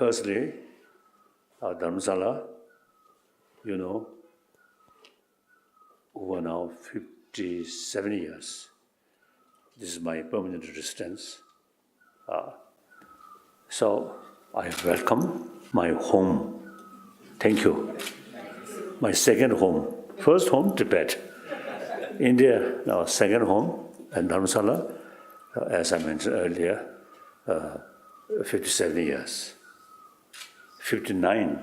Firstly, Dharamsala, over now 57 years. This is my permanent residence. So I welcome my home. Thank you. My second home. First home, Tibet. India, now second home, and Dharamsala, as I mentioned earlier, 57 years. 59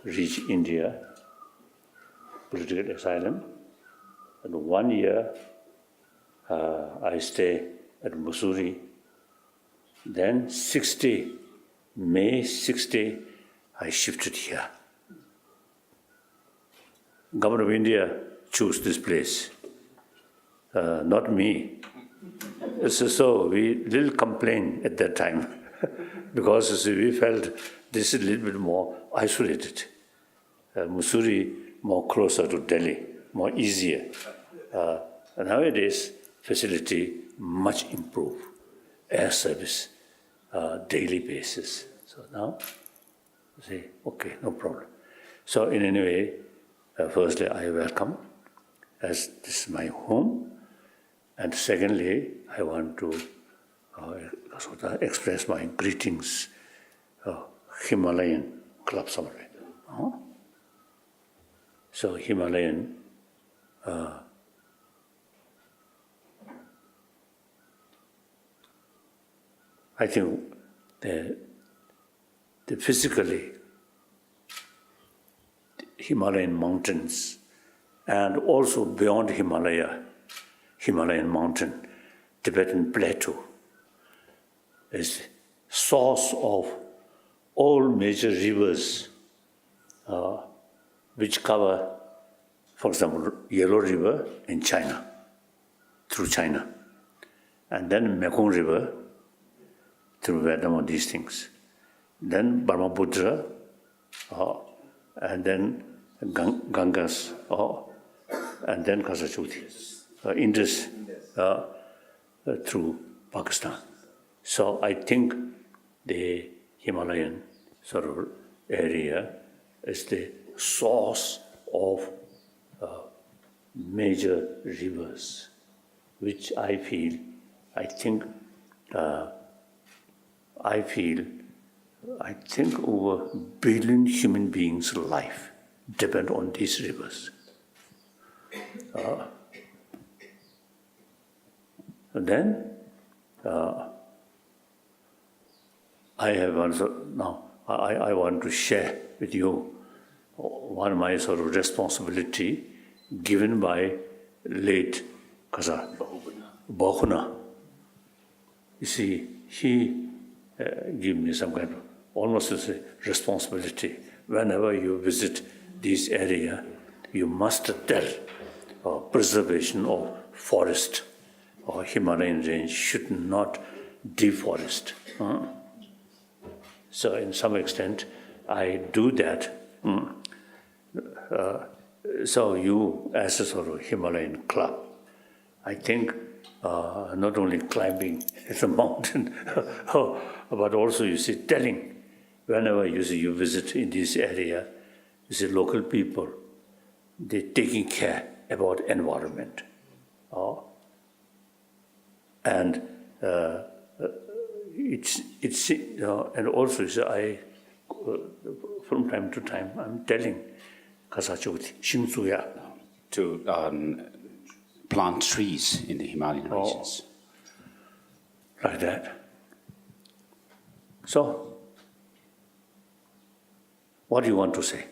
reached India, political asylum, and 1 year I stay at Mussoorie. Then May 60, I shifted here. Government of India chose this place, not me. So we little complained at that time because we felt this is a little bit more isolated. Mussoorie more closer to Delhi, more easier. And nowadays, facility much improved, air service, daily basis. So now, say, okay, no problem. So in any way, firstly, I welcome, as this is my home. And secondly, I want to express my greetings, Himalayan Club somewhere. So Himalayan, I think the physically Himalayan mountains and also beyond Himalayan mountain, Tibetan plateau is source of all major rivers which cover, for example, Yellow River in China, through China, and then Mekong River through Vietnam, all these things. Then Brahmaputra, and then Ganges, and then Kasachoti, Indus through Pakistan. So I think the Himalayan sort of area is the source of major rivers, which I think over 1 billion human beings' life depend on these rivers. And then I have also now I want to share with you one of my sort of responsibility given by late Kasa Bahuna. You see, he gave me some kind of almost as a responsibility. Whenever you visit this area, you must tell preservation of forest or Himalayan range should not deforest. So in some extent, I do that. So you, as a sort of Himalayan club, I think not only climbing the mountain, but also you see telling, whenever you visit in this area, you see local people, they're taking care about environment. And it's and also I from time to time I'm telling Kasachoti, Shinsuya, to plant trees in the Himalayan regions. Like that. So, what do you want to say?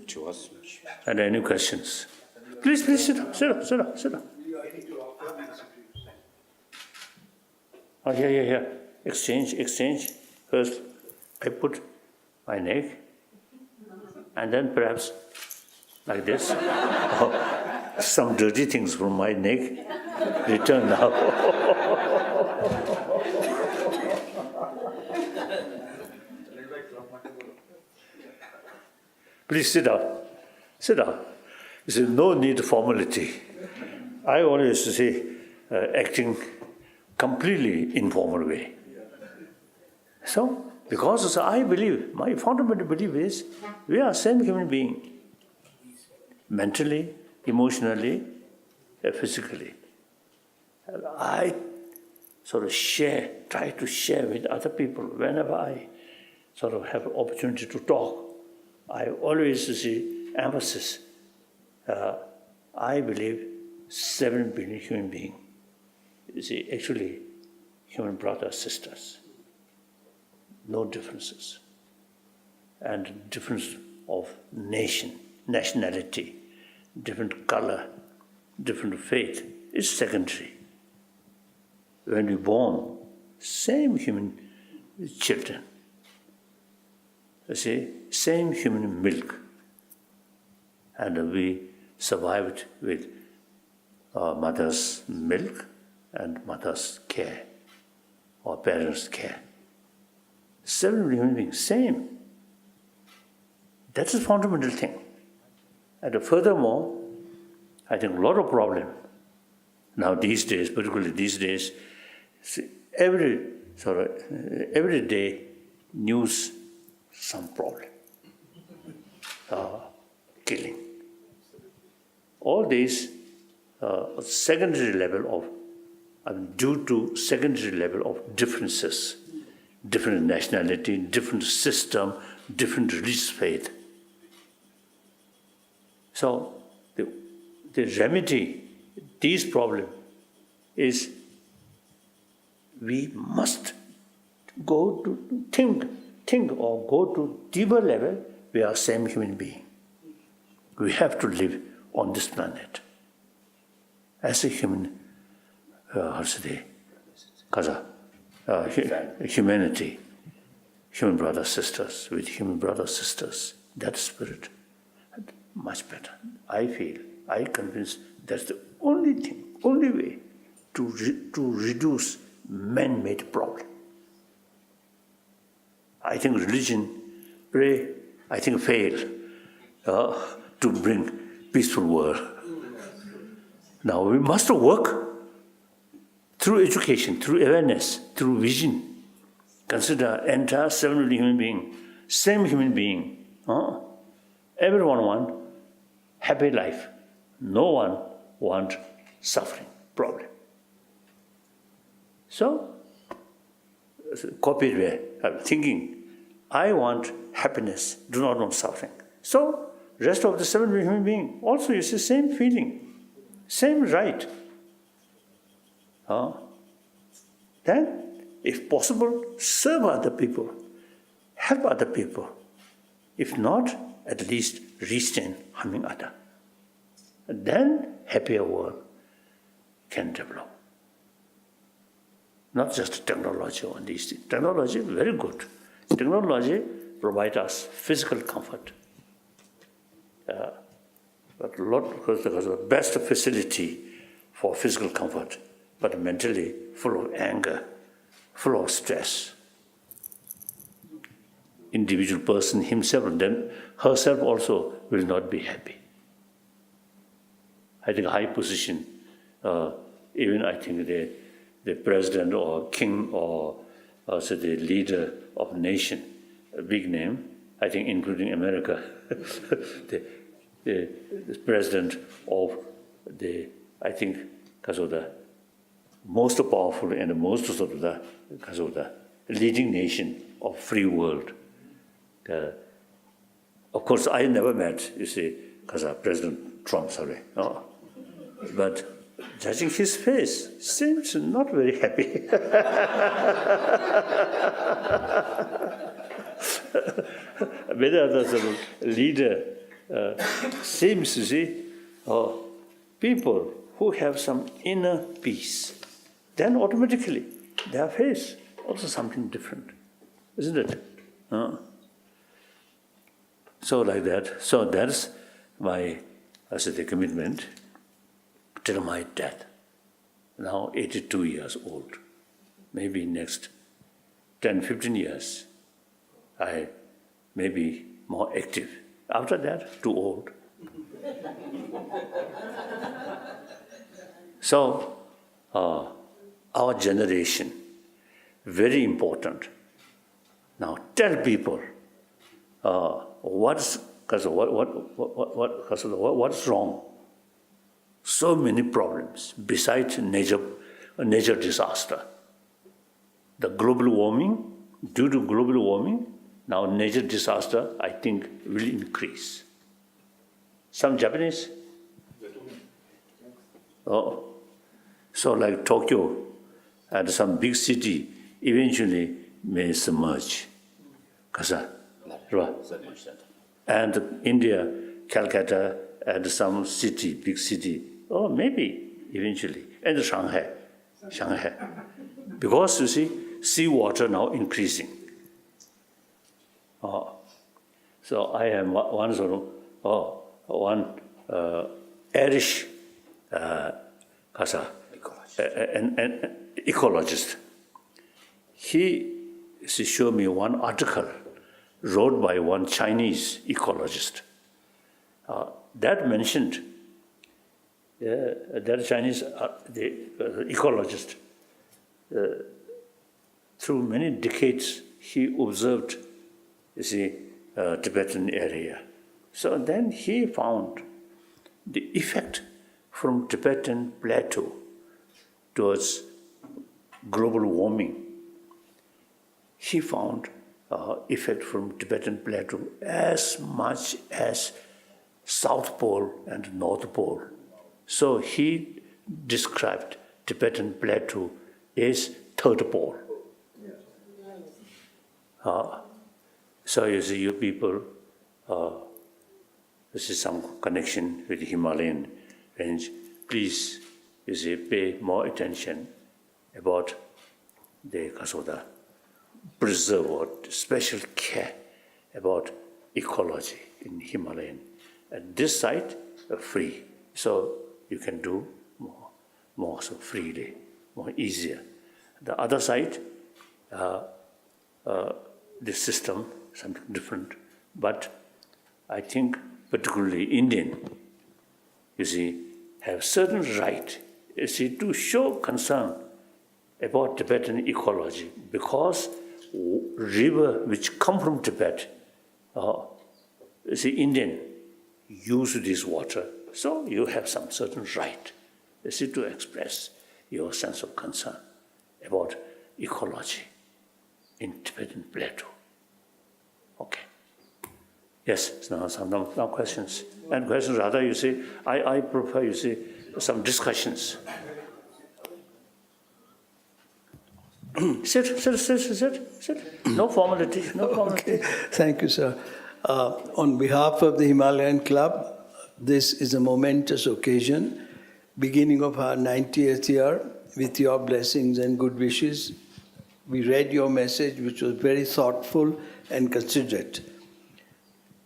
To us. And any questions? Please sit down. Oh, here. Exchange. First, I put my neck, and then perhaps like this. Some dirty things from my neck return now. Please sit down. You see, no need formality. I always say acting completely informal way. So, Because I believe, my fundamental belief is, we are same human being. Mentally, emotionally, physically. I sort of try to share with other people whenever I sort of have opportunity to talk. I always see emphasis. I believe 7 billion human beings. You see, actually, human brothers, sisters. No differences. And difference of nationality, different color, different faith is secondary. When we born, same human children. You see, same human milk. And we survived with mother's milk and mother's care, or parents' care. 7 human beings, same. That's a fundamental thing. And furthermore, I think a lot of problem now these days, particularly these days, every day news, some problem, killing. All these secondary level of, due to secondary level of differences, different nationality, different system, different religious faith. So the remedy these problems is we must go to think or go to deeper level. We are same human being. We have to live on this planet as a human, humanity, human brothers, sisters, with human brothers, sisters. That spirit, much better. I feel, I convinced that's the only thing, only way to reduce man-made problem. I think religion, fail to bring peaceful world. Now we must work through education, through awareness, through vision. Consider entire 7 billion human being, same human being. Everyone want happy life. No one want suffering, problem. So, copied way of thinking, I want happiness, do not want suffering. So, rest of the 7 billion human being also is the same feeling, same right. Then, if possible, serve other people, help other people. If not, at least restrain harming other. Then, happier world can develop. Not just technology on these things. Technology is very good. Technology provides us physical comfort. But a lot, because the best facility for physical comfort, but mentally full of anger, full of stress. Individual person himself and then herself also will not be happy. I think high position, even I think the president or king or also the leader of a nation, a big name, I think including America, the president of the, I think, because of the most powerful and most sort of the, because of the leading nation of free world. Of course, I never met, you see, because of President Trump, but judging his face, seems not very happy. Many other sort of leader seems to see people who have some inner peace, then automatically their face also something different, isn't it? So like that. So that's my, the commitment till my death. Now 82 years old. Maybe next 10, 15 years, I may be more active. After that, too old. So, our generation, very important. Now tell people what's wrong. So many problems besides nature disaster. The global warming, due to global warming, now nature disaster, I think, will increase. Some Japanese? Oh, so like Tokyo and some big city eventually may submerge. And India, Calcutta, and some city, big city, or maybe eventually, and Shanghai. Because you see, seawater now increasing. So I am one Irish an ecologist. He showed me one article wrote by one Chinese ecologist. That mentioned that Chinese ecologist, through many decades, he observed, Tibetan area. So then he found the effect from Tibetan plateau towards global warming. He found effect from Tibetan plateau as much as South Pole and North Pole. So he described Tibetan plateau as third pole. So you see, you people, this is some connection with the Himalayan range. Please, you see, pay more attention about the Kasoda, preserve or special care about ecology in Himalayan. At this site, free, so you can do more so freely, more easier. The other side, the system, something different, but I think particularly Indian, you see, have certain right, you see, to show concern about Tibetan ecology, because river which come from Tibet, you see, Indian use this water, so you have some certain right, you see, to express your sense of concern about ecology in Tibetan plateau. Okay. Yes, now questions. And questions rather, you see, I prefer, you see, some discussions. Sit. No formality, Okay. Thank you, sir. On behalf of the Himalayan Club, this is a momentous occasion, beginning of our 90th year. With your blessings and good wishes, we read your message, which was very thoughtful and considerate.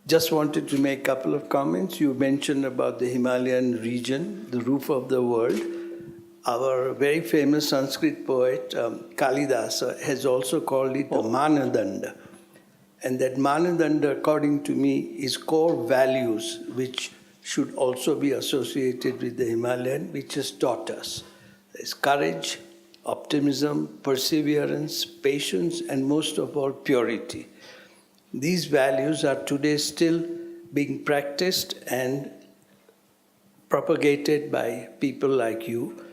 Just wanted to make a couple of comments. You mentioned about the Himalayan region, the roof of the world. Our very famous Sanskrit poet, Kalidasa, has also called it the Manadanda. And that Manadanda, according to me, is core values which should also be associated with the Himalayan, which has taught us. There's courage, optimism, perseverance, patience, and most of all, purity. These values are today still being practiced and propagated by people like you.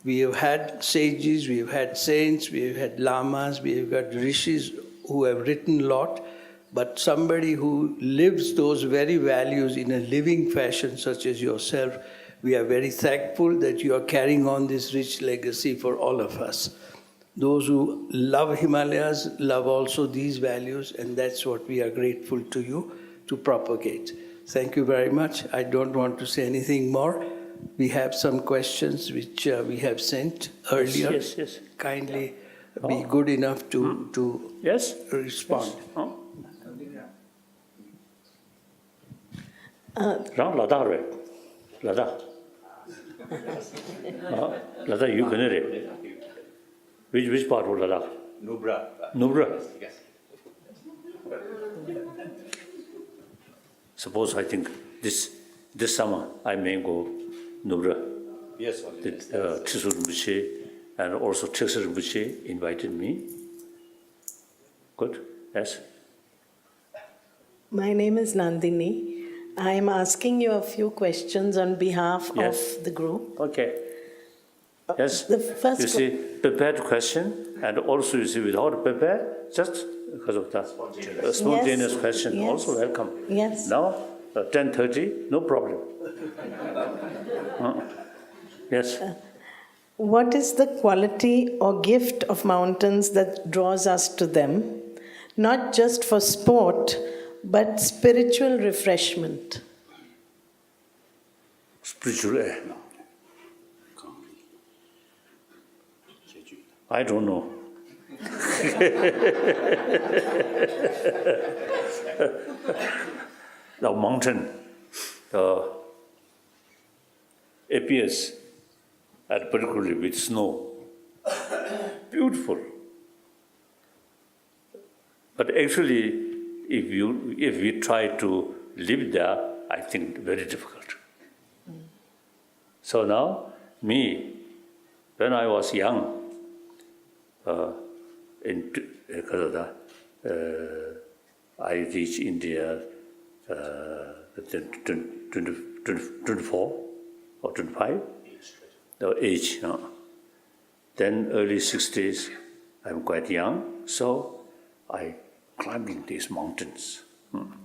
We have had sages, we have had saints, we have had lamas, we have got rishis who have written a lot, but somebody who lives those very values in a living fashion, such as yourself, we are very thankful that you are carrying on this rich legacy for all of us. Those who love Himalayas love also these values, and that's what we are grateful to you to propagate. Thank you very much. I don't want to say anything more. We have some questions which we have sent earlier. Yes. Kindly be good enough to yes? respond. Yes. Ladakh. Ladakh, you can read. Which part of Ladakh? Nubra. Yes. Suppose I think this summer I may go Nubra. Yes, Trisur Rinpoche and also Trisur Rinpoche invited me. Good. Yes? My name is Nandini. I am asking you a few questions on behalf Yes. of the group. Okay. Yes? The first You see, prepared question, and also you see, without prepare, just because of that spontaneous Yes, question, yes. also welcome. Yes. Now, 10:30, no problem. Yes. What is the quality or gift of mountains that draws us to them, not just for sport, but spiritual refreshment? Spiritual air. I don't know. The mountain appears, and particularly with snow, beautiful. But actually, if we try to live there, I think very difficult. So now, me, when I was young, in Canada, I reached India 24 or 25, the age. Then early 60s, I'm quite young, so I climbing these mountains.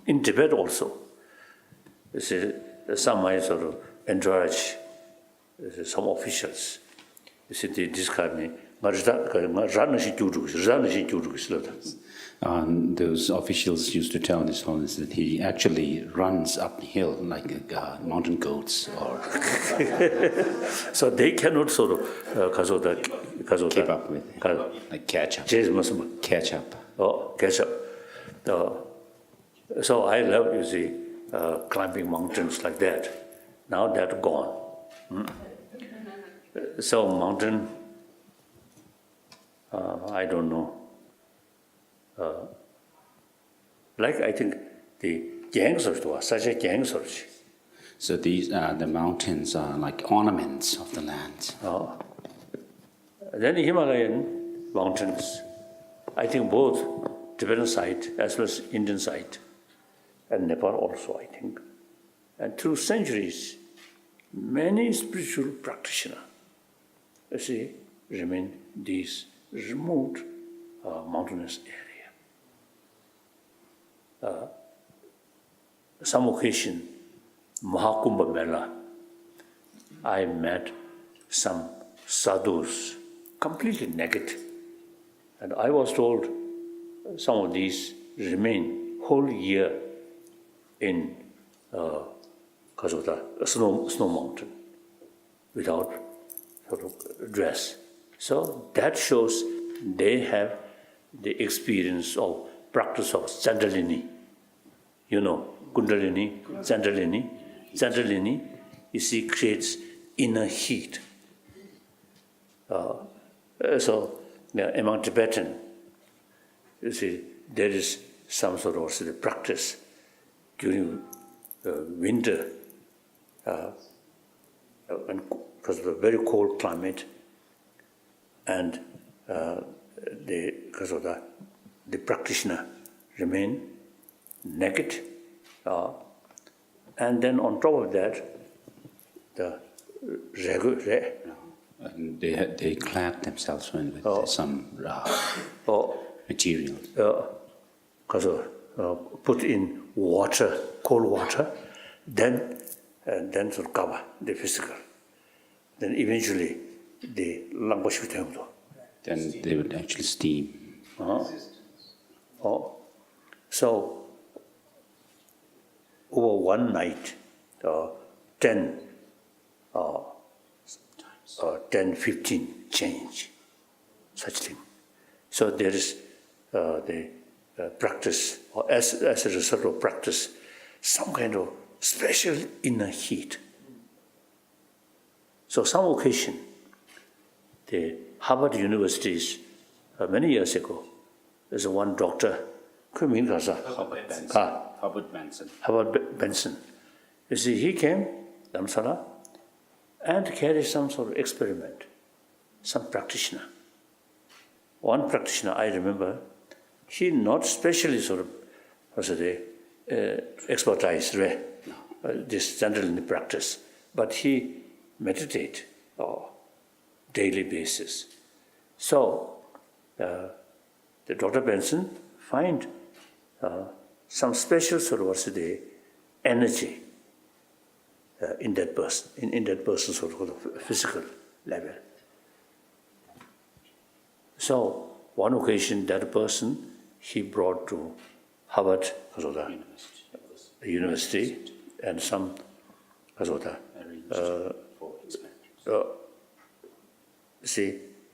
In Tibet also. You see, some I sort of encourage some officials. You see, they describe me. Those officials used to tell His Holiness that he actually runs uphill like mountain goats, or So they cannot sort of keep up with, like catch up. Catch up. Oh, catch up. So I love, you see, climbing mountains like that. Now that's gone. So mountain, I don't know. Like I think the Gangsorch was such a Gangsorch. So these the mountains are like ornaments of the land. Then Himalayan mountains, I think both Tibetan side as well as Indian side, and Nepal also, I think. And through centuries, many spiritual practitioners, you see, remain these remote mountainous area. Some occasion, Mahakumbha Mela, I met some sadhus, completely naked. And I was told some of these remain whole year in snow mountain without sort of dress. So that shows they have the experience of practice of Chandalini. You know, Kundalini, Chandalini. Chandalini, you see, creates inner heat. So among Tibetan, you see, there is some sort of practice during winter, and because of the very cold climate, and because of the practitioner remain naked, and then on top of that, the And they clad themselves with some material. Because put in water, cold water, then sort of cover the physical. Then eventually the language. Then they would actually steam. So over one night, 10, 15 change, such thing. So there is the practice, or as a result of practice, some kind of special inner heat. So some occasion, the Harvard Universities, many years ago, there's one doctor, Howard Benson. You see, he came, Dharamsala, and carried some sort of experiment, some practitioner. One practitioner, I remember, he not specially sort of, expertise this general in the practice, but he meditate on daily basis. So the Dr. Benson find some special sort of energy in that person, in that person's sort of physical level. So one occasion, that person he brought to Harvard University and some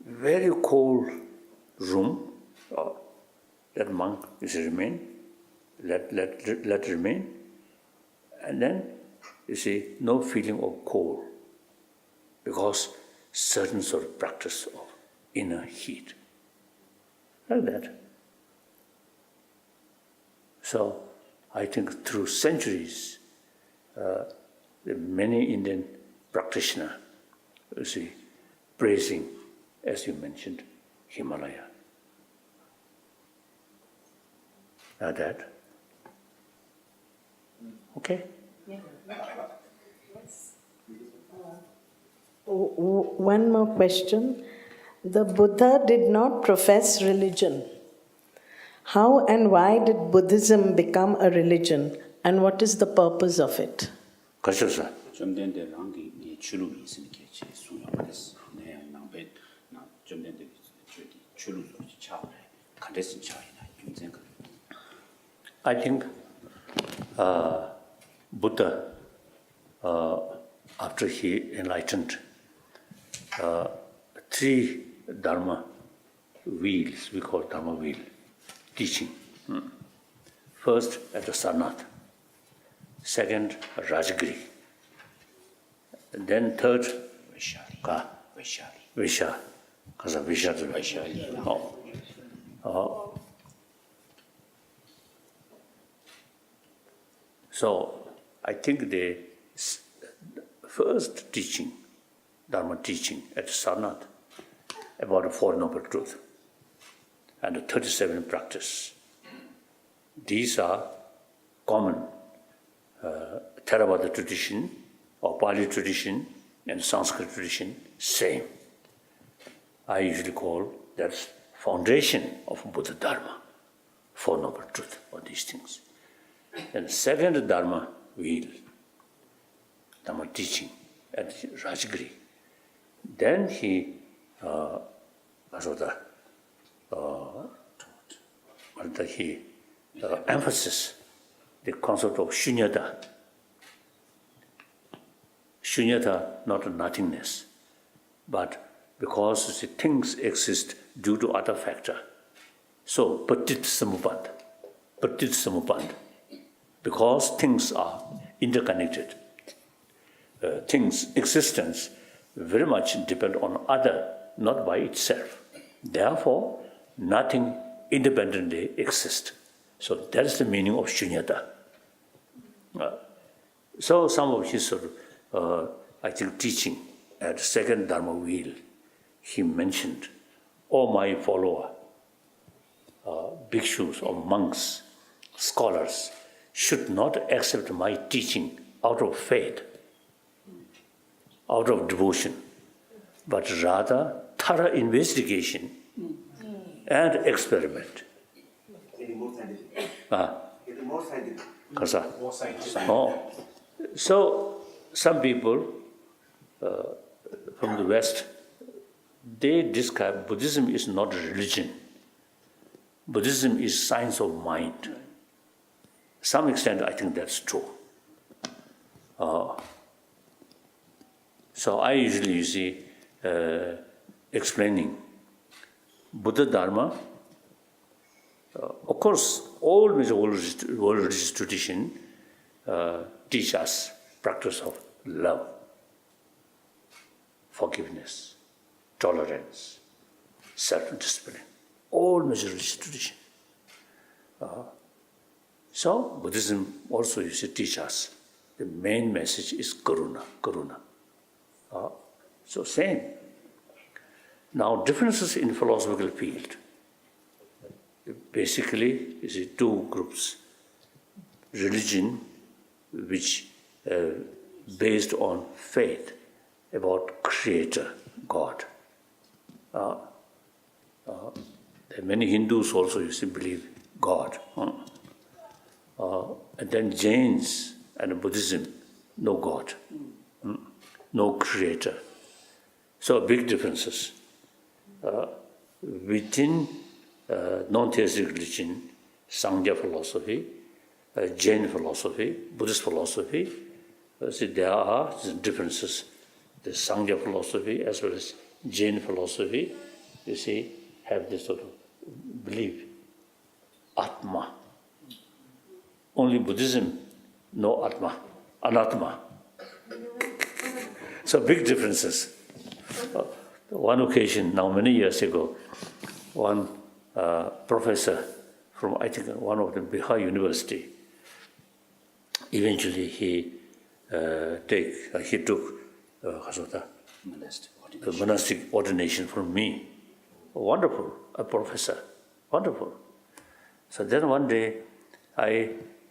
very cold room. That monk remain, let remain, and then no feeling of cold because certain sort of practice of inner heat, like that. So I think through centuries, many Indian practitioners, praising, as you mentioned, Himalaya. That. Okay? One more question. The Buddha did not profess religion. How and why did Buddhism become a religion, and what is the purpose of it? Kashosa. I think Buddha, after he enlightened, three Dharma wheels, we call Dharma wheel, teaching. First at the Sarnath, second Rajagiri, and then third Vaishali. So I think the first teaching, Dharma teaching at Sarnath, about the Four Noble Truths and the 37 practice. These are common Theravada tradition or Pali tradition and Sanskrit tradition, same. I usually call that foundation of Buddha Dharma, Four Noble Truths, or these things. And second Dharma wheel, Dharma teaching at Rajagiri. Then he emphasis the concept of shunyata. Shunyata, not nothingness, but because the things exist due to other factor. So patit samupad, because things are interconnected. Things' existence very much depend on other, not by itself. Therefore, nothing independently exists. So that is the meaning of shunyata. So some of his I think teaching at second Dharma wheel, he mentioned, "O my follower, bhikshus or monks, scholars, should not accept my teaching out of faith, out of devotion, but rather thorough investigation and experiment." So some people from the West, they describe Buddhism is not a religion. Buddhism is science of mind. To some extent, I think that's true. So I usually explaining Buddha Dharma. Of course, all religious tradition teach us practice of love, forgiveness, tolerance, self-discipline. All major religious tradition. So Buddhism also used to teach us the main message is karuna. So same. Now differences in philosophical field, basically, you see, two groups. Religion, which based on faith about Creator, God. There are many Hindus also, you see, believe God. And then Jains and Buddhism, no God, no Creator. So big differences. Within non-theistic religion, Sangha philosophy, Jain philosophy, Buddhist philosophy, see, there are differences. The Sangha philosophy as well as Jain philosophy, you see, have this sort of belief, Atma. Only Buddhism, no Atma, Anatma. So big differences. One occasion, now many years ago, one professor from, I think, one of the Bihar University, eventually he took monastic ordination from me. Wonderful, a professor, wonderful. So then one day,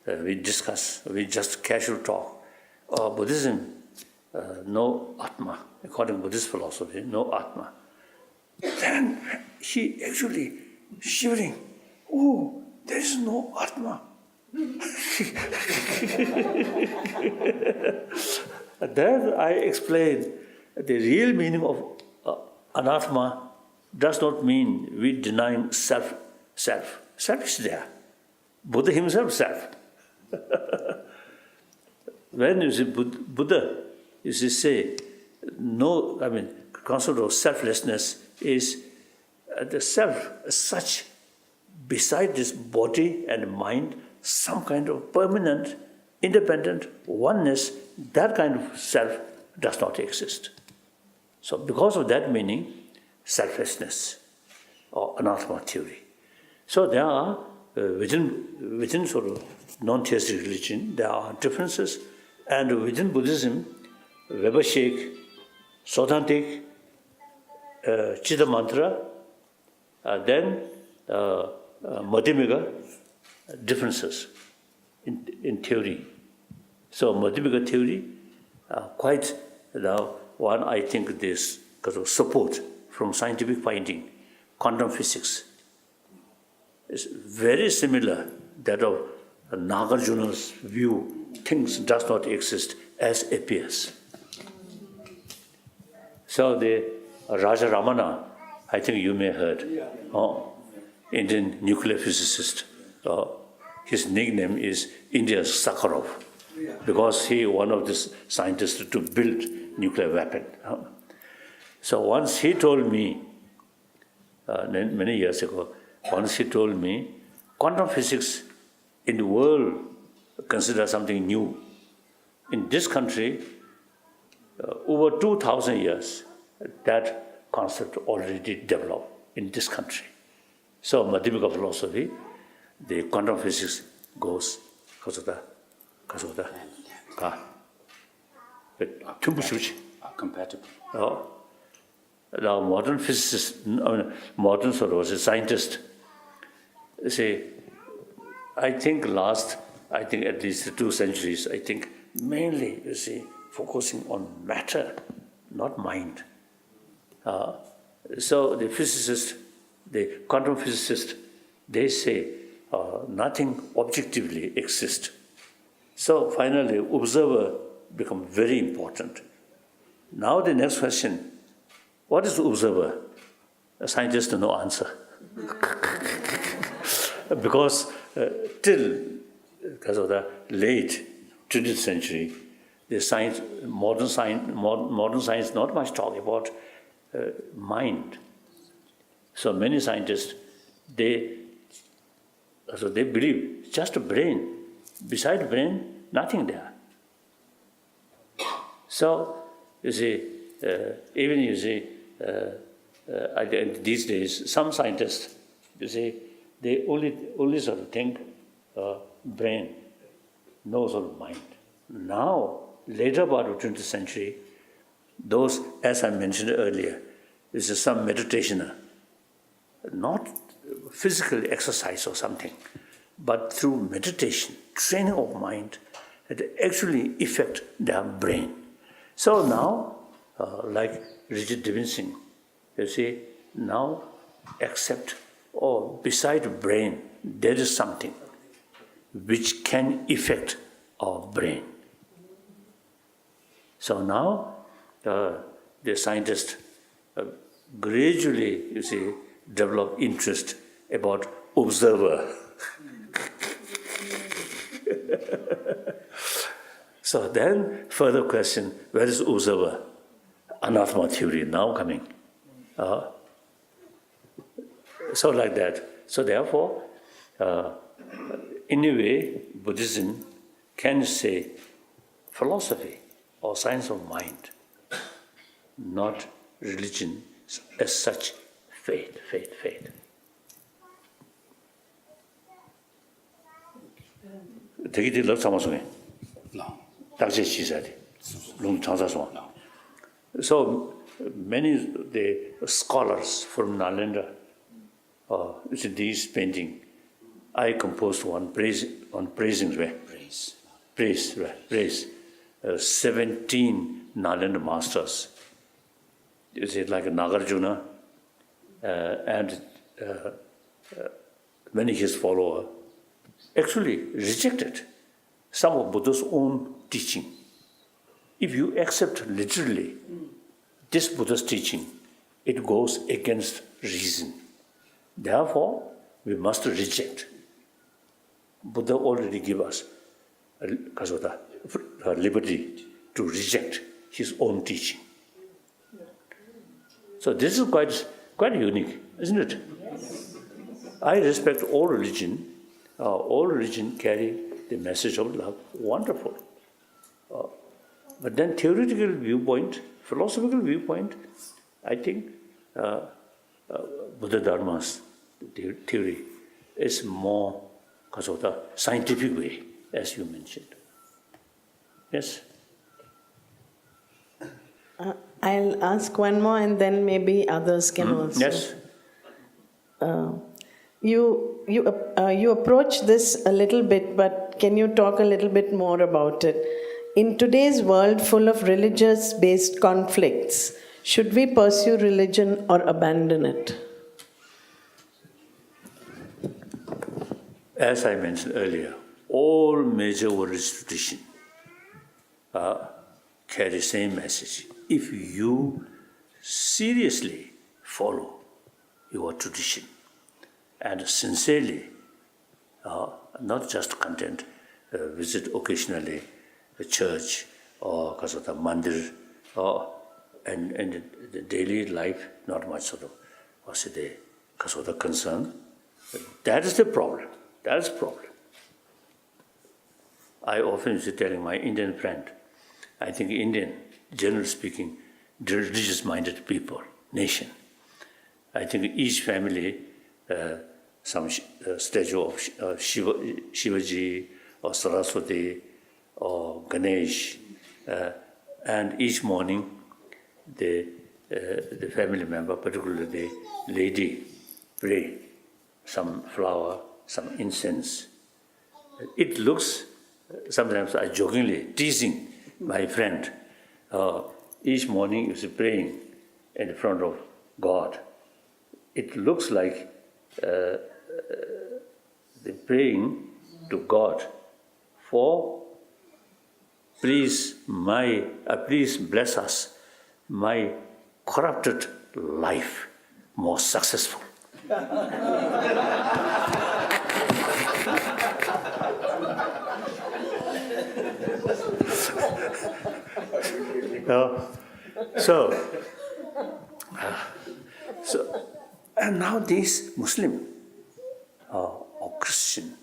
we just casual talk. Buddhism, no Atma, according to Buddhist philosophy, no Atma. Then he actually shivering. Oh, there is no Atma. Then I explained the real meaning of anatma does not mean we denying self. Self is there. Buddha himself self. When you see Buddha, you see say, no, concept of selflessness is the self as such, beside this body and mind, some kind of permanent, independent oneness, that kind of self does not exist. So because of that meaning, selflessness or anatma theory. So there are, within sort of non-theistic religion, there are differences, and within Buddhism, Vibhashik, Sotantik, Chitta Mantra, then Madhyamika, differences in theory. So Madhyamika theory, quite one, I think this because of support from scientific finding, quantum physics is very similar that of Nagarjuna's view, things does not exist as appears. So the Raja Ramana, I think you may have heard, Indian nuclear physicist. His nickname is India's Sakharov, because he one of the scientists to build nuclear weapon. So once he told me, many years ago, quantum physics in the world considered something new. In this country, over 2,000 years, that concept already developed in this country. So Madhyamika philosophy, the quantum physics goes compatible. Now modern physicists, modern sort of scientists, say, I think at least 2 centuries, I think mainly, you see, focusing on matter, not mind. So the physicists, the quantum physicists, they say nothing objectively exists. So finally, observer becomes very important. Now the next question, what is the observer? A scientist no answer. Because because of the late 20th century, the science, modern science not much talk about mind. So many scientists, they believe just a brain. Beside brain, nothing there. So you see, even you see, these days, some scientists, you see, they only sort of think brain, no sort of mind. Now, later part of 20th century, those, as I mentioned earlier, this is some meditation, not physical exercise or something, but through meditation, training of mind, it actually affect their brain. So now, like Richard Davidson, you see, now accept, or beside brain, there is something which can affect our brain. So now, the scientists gradually, you see, develop interest about observer. So then, further question, where is observer? Anathema theory now coming. So like that. So therefore, in a way, Buddhism can say philosophy or science of mind, not religion as such. Faith. 되게 럭 참아서네. 당시 시절에 롱 장사서. So many the scholars from Nalanda, these painting, I composed one praising way. Praise. 17 Nalanda masters. You see, like Nagarjuna and many his followers actually rejected some of Buddha's own teaching. If you accept literally this Buddha's teaching, it goes against reason. Therefore, we must reject. Buddha already gave us liberty to reject his own teaching. So this is quite unique, isn't it? Yes. I respect all religion. All religion carry the message of love. Wonderful. But then theoretical viewpoint, philosophical viewpoint, I think Buddha Dharma's theory is more because of the scientific way, as you mentioned. Yes? I'll ask one more and then maybe others can also. Yes. You approach this a little bit, but can you talk a little bit more about it? In today's world full of religious-based conflicts, should we pursue religion or abandon it? As I mentioned earlier, all major religious traditions carry the same message. If you seriously follow your tradition and sincerely, not just content, visit occasionally a church or the mandir, and the daily life, not much sort of the concern. That is the problem. That is the problem. I often used to telling my Indian friend, I think Indian, generally speaking, religious-minded people, nation. I think each family, some statue of Shivaji or Saraswati or Ganesh, and each morning the family member, particularly the lady, pray some flower, some incense. It looks, sometimes I jokingly teasing my friend, each morning is praying in front of God. It looks like the praying to God for please bless us, my corrupted life more successful. So, and now these Muslim or Christian,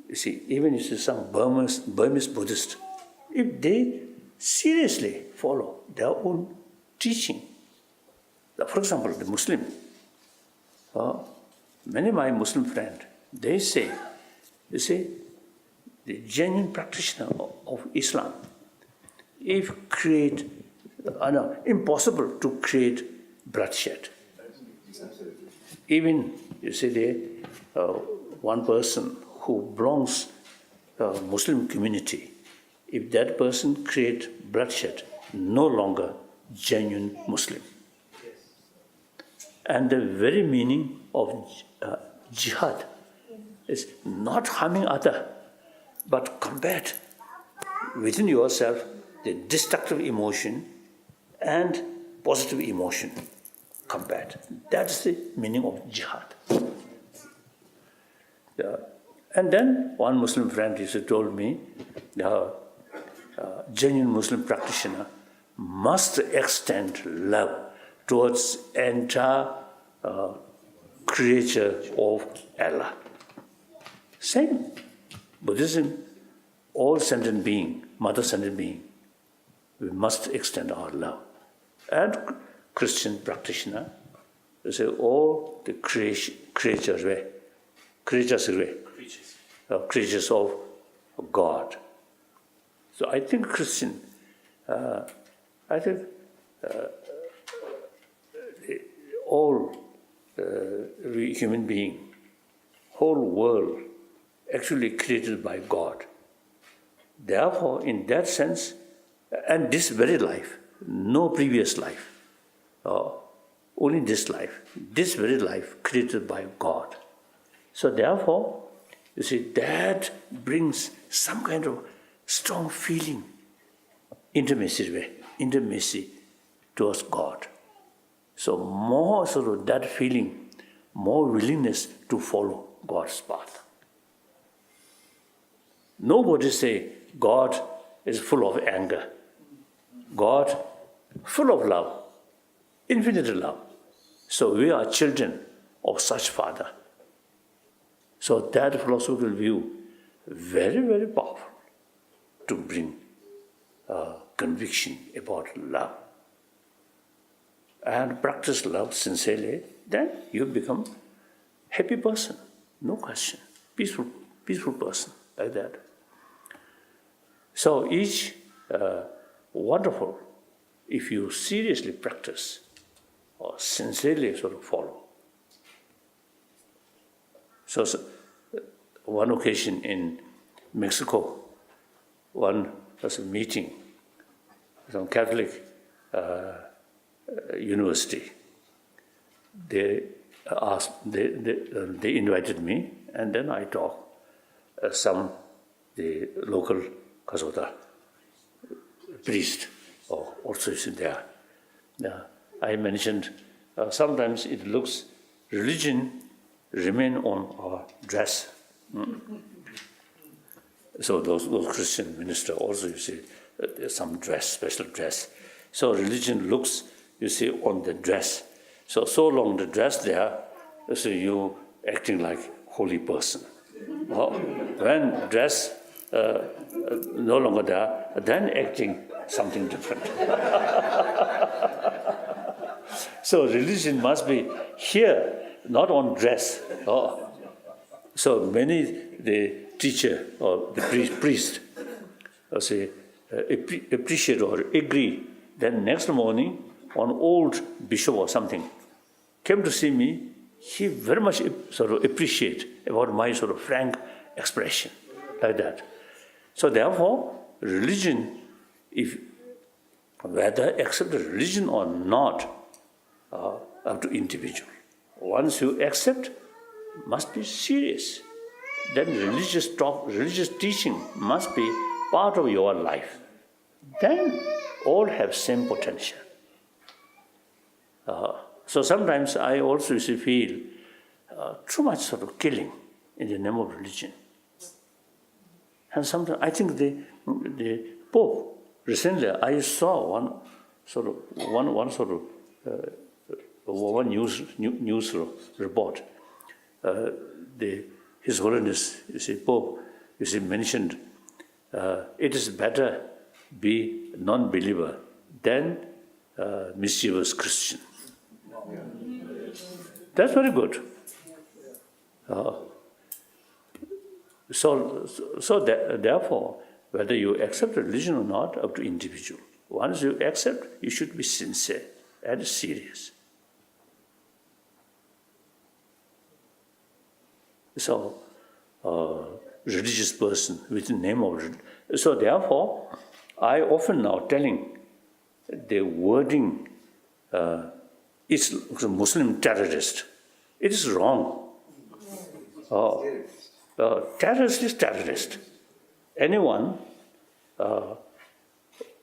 you see, even if it's some Burmese Buddhist, if they seriously follow their own teaching, for example, the Muslim, many of my Muslim friends, they say, you see, the genuine practitioner of Islam, if impossible to create bloodshed. Even you see, one person who belongs Muslim community, if that person creates bloodshed, no longer genuine Muslim. And the very meaning of jihad is not harming other, but combat within yourself the destructive emotion and positive emotion. Combat. That's the meaning of jihad. Yeah. And then one Muslim friend told me, the genuine Muslim practitioner must extend love towards entire creature of Allah. Same. Buddhism, all sentient being, mother sentient being, we must extend our love. And Christian practitioner, they say all the creatures of God. So I think Christian, all human being, whole world, actually created by God. Therefore, in that sense, and this very life, no previous life, only this very life created by God. So therefore, you see, that brings some kind of strong feeling, intimacy towards God. So more sort of that feeling, more willingness to follow God's path. Nobody say God is full of anger. God full of love, infinite love. So we are children of such Father. So that philosophical view, very, very powerful to bring conviction about love. And practice love sincerely, then you become happy person, no question, peaceful person, like that. So each wonderful, if you seriously practice or sincerely sort of follow. So one occasion in Mexico, one was a meeting, some Catholic university. They invited me, and then I talked. The local Kasota priest also is there. I mentioned sometimes it looks religion remain on our dress. So those Christian minister also, you see, some dress, special dress. So religion looks, you see, on the dress. So long the dress there, so you acting like holy person. When dress no longer there, then acting something different. So religion must be here, not on dress. So many the teacher or the priest say appreciate or agree. Then next morning, an old bishop or something came to see me. He very much sort of appreciate about my sort of frank expression, like that. So therefore, religion, if whether accept the religion or not, up to individual. Once you accept, must be serious. Then religious talk, religious teaching must be part of your life. Then all have same potential. So sometimes I also feel too much sort of killing in the name of religion. And sometimes I think the Pope, recently I saw one news report. His Holiness, Pope, mentioned it is better be non-believer than mischievous Christian. That's very good. Therefore, whether you accept religion or not, up to individual. Once you accept, you should be sincere and serious. So, religious person with the name of religion. So therefore, I often now telling the wording is Muslim terrorist. It is wrong. Terrorist is terrorist. Anyone,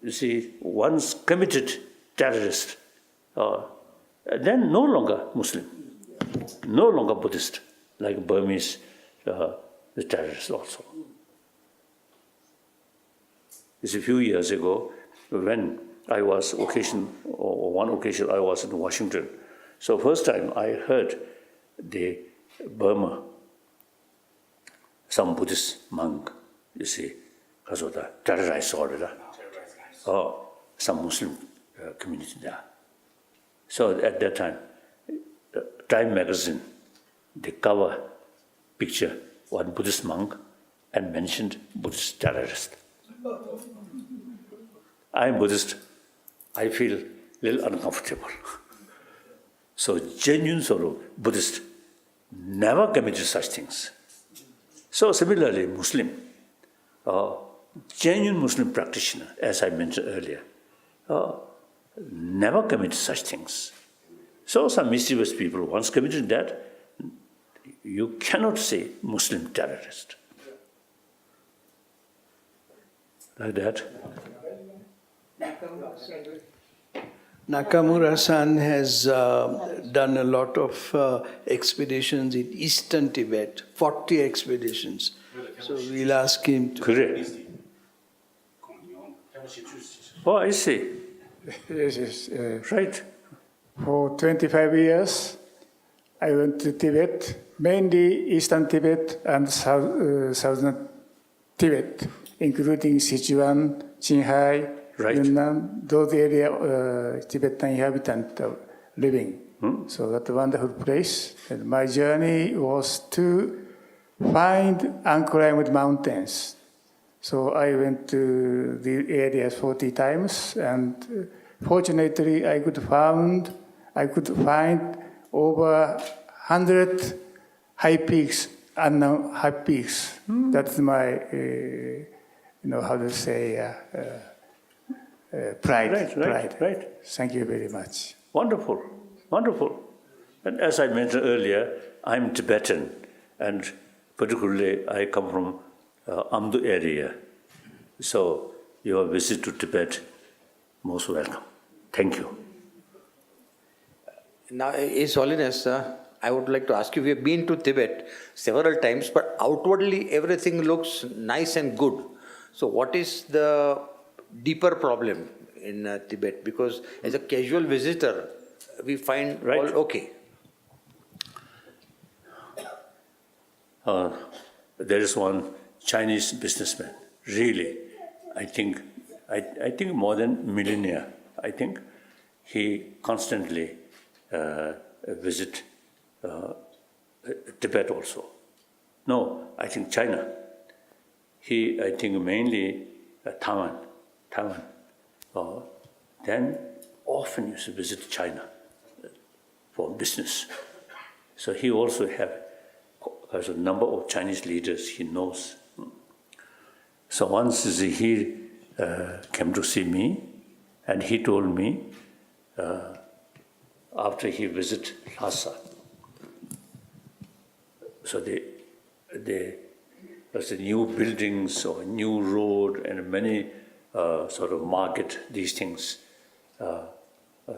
you see, once committed terrorist, then no longer Muslim, no longer Buddhist, like Burmese, the terrorists also. It's a few years ago when I was one occasion I was in Washington. So first time I heard the Burma, some Buddhist monk, you see, because of the terrorized order, or some Muslim community there. So at that time, Time magazine, they cover picture one Buddhist monk and mentioned Buddhist terrorist. I'm Buddhist. I feel a little uncomfortable. So genuine sort of Buddhist never committed such things. So similarly, Muslim, genuine Muslim practitioner, as I mentioned earlier, never committed such things. So some mischievous people once committed that, you cannot say Muslim terrorist. Like that. Nakamura-san has done a lot of expeditions in eastern Tibet, 40 expeditions. So we'll ask him to... Correct. Oh, I see. Yes, Right. for 25 years, I went to Tibet, mainly Eastern Tibet and Southern Tibet, including Sichuan, Qinghai, Right. Yunnan, those areas Tibetan inhabitants are living. So that's a wonderful place. And my journey was to find unclimbed mountains. So I went to the areas 40 times, and fortunately I could find over 100 high peaks, unknown high peaks. That's my, how to say, pride. Right. Thank you very much. Wonderful, wonderful. And as I mentioned earlier, I'm Tibetan, and particularly I come from Amdo area. So your visit to Tibet, most welcome. Thank you. Now, His Holiness, I would like to ask you, we have been to Tibet several times, but outwardly everything looks nice and good. So what is the deeper problem in Tibet? Because as a casual visitor, we find Right. all okay. There is one Chinese businessman, really, I think more than millennia, I think, he constantly visit Tibet also. No, I think China. I think mainly Taiwan. Then often used to visit China for business. So he also has a number of Chinese leaders he knows. So once he came to see me, and he told me, after he visited Lhasa, so there's a new buildings or new road and many sort of market, these things, I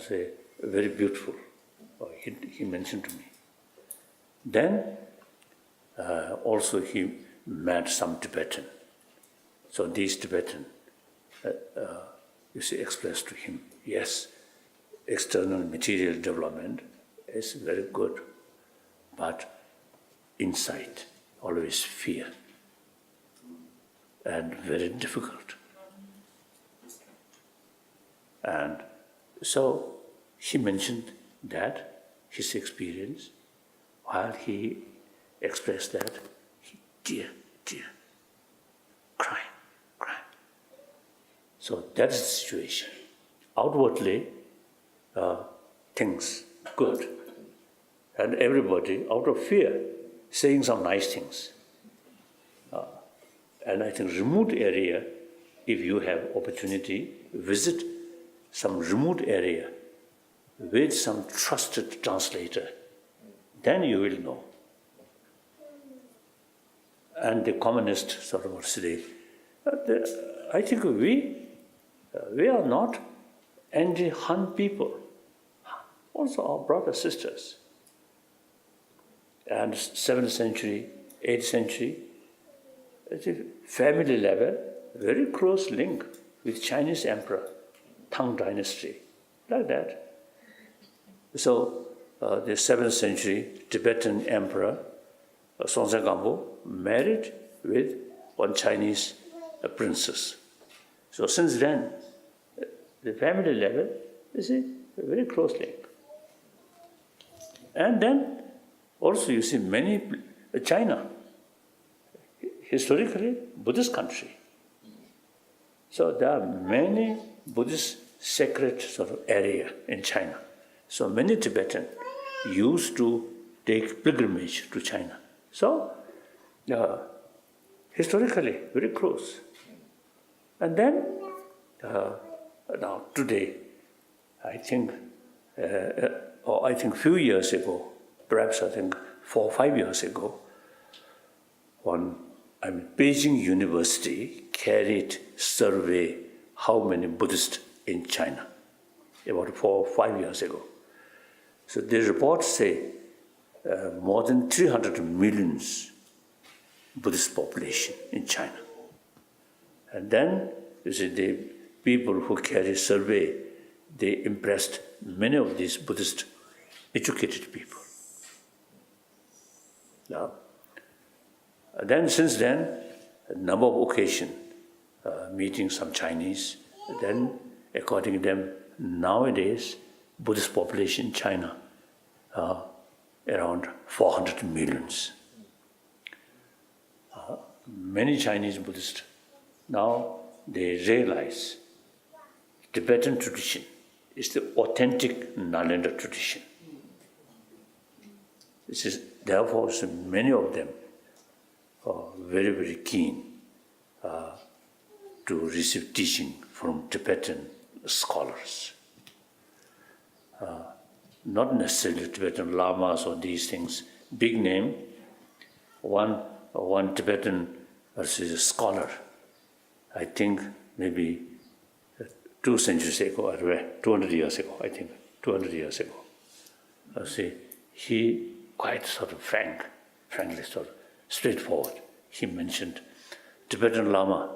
say, very beautiful. He mentioned to me. Then also he met some Tibetan. So these Tibetan, expressed to him, yes, external material development is very good, but inside always fear and very difficult. And so he mentioned that, his experience, while he expressed that, tear, crying. So that is the situation. Outwardly, things good. And everybody, out of fear, saying some nice things. And I think remote area, if you have opportunity, visit some remote area with some trusted translator, then you will know. And the communist sort of today, I think we are not anti-Han people, also our brothers, sisters. And 7th century, 8th century, at a family level, very close link with Chinese emperor, Tang dynasty, like that. So the 7th century Tibetan emperor, Songtse Gampo, married with one Chinese princess. So since then, the family level is a very close link. And then also you see many, China, historically Buddhist country. So there are many Buddhist sacred sort of area in China. So many Tibetans used to take pilgrimage to China. So historically very close. And then now today, I think few years ago, perhaps I think 4 or 5 years ago, Beijing University carried survey how many Buddhists in China, about 4 or 5 years ago. So the reports say more than 300 million Buddhist population in China. And then, you see, the people who carry survey, they impressed many of these Buddhist educated people. Now, then since then, a number of occasions, meeting some Chinese, then according to them, nowadays, Buddhist population in China around 400 million. Many Chinese Buddhists, now they realize Tibetan tradition is the authentic Nalanda tradition. This is, therefore, so many of them are very, very keen to receive teaching from Tibetan scholars. Not necessarily Tibetan lamas or these things, big name. One Tibetan scholar, I think maybe 2 centuries ago, or 200 years ago, I think, 200 years ago. He quite sort of frankly sort of straightforward. He mentioned Tibetan Lama,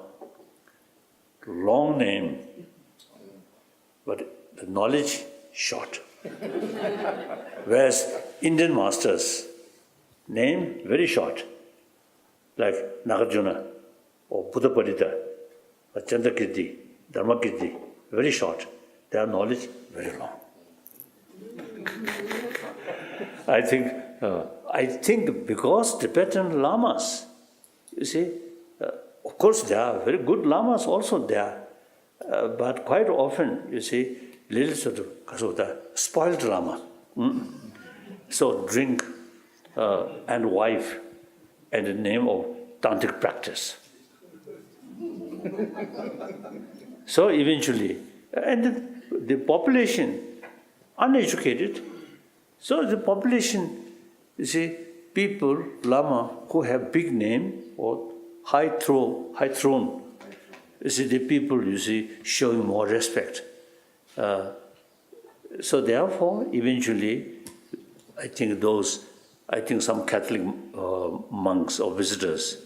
long name, but the knowledge short. Whereas Indian masters, name very short, like Nagarjuna or Buddhapadita or Chandrakirti, Dharmakirti, very short. Their knowledge very long. I think because Tibetan lamas, you see, of course there are very good lamas also there, but quite often, you see, little sort of spoiled lama. So drink and wife and the name of tantric practice. So eventually, and the population, uneducated, so the population, you see, people, lama, who have big name or high throne, you see, the people, you see, showing more respect. So therefore, eventually, I think some Catholic monks or visitors,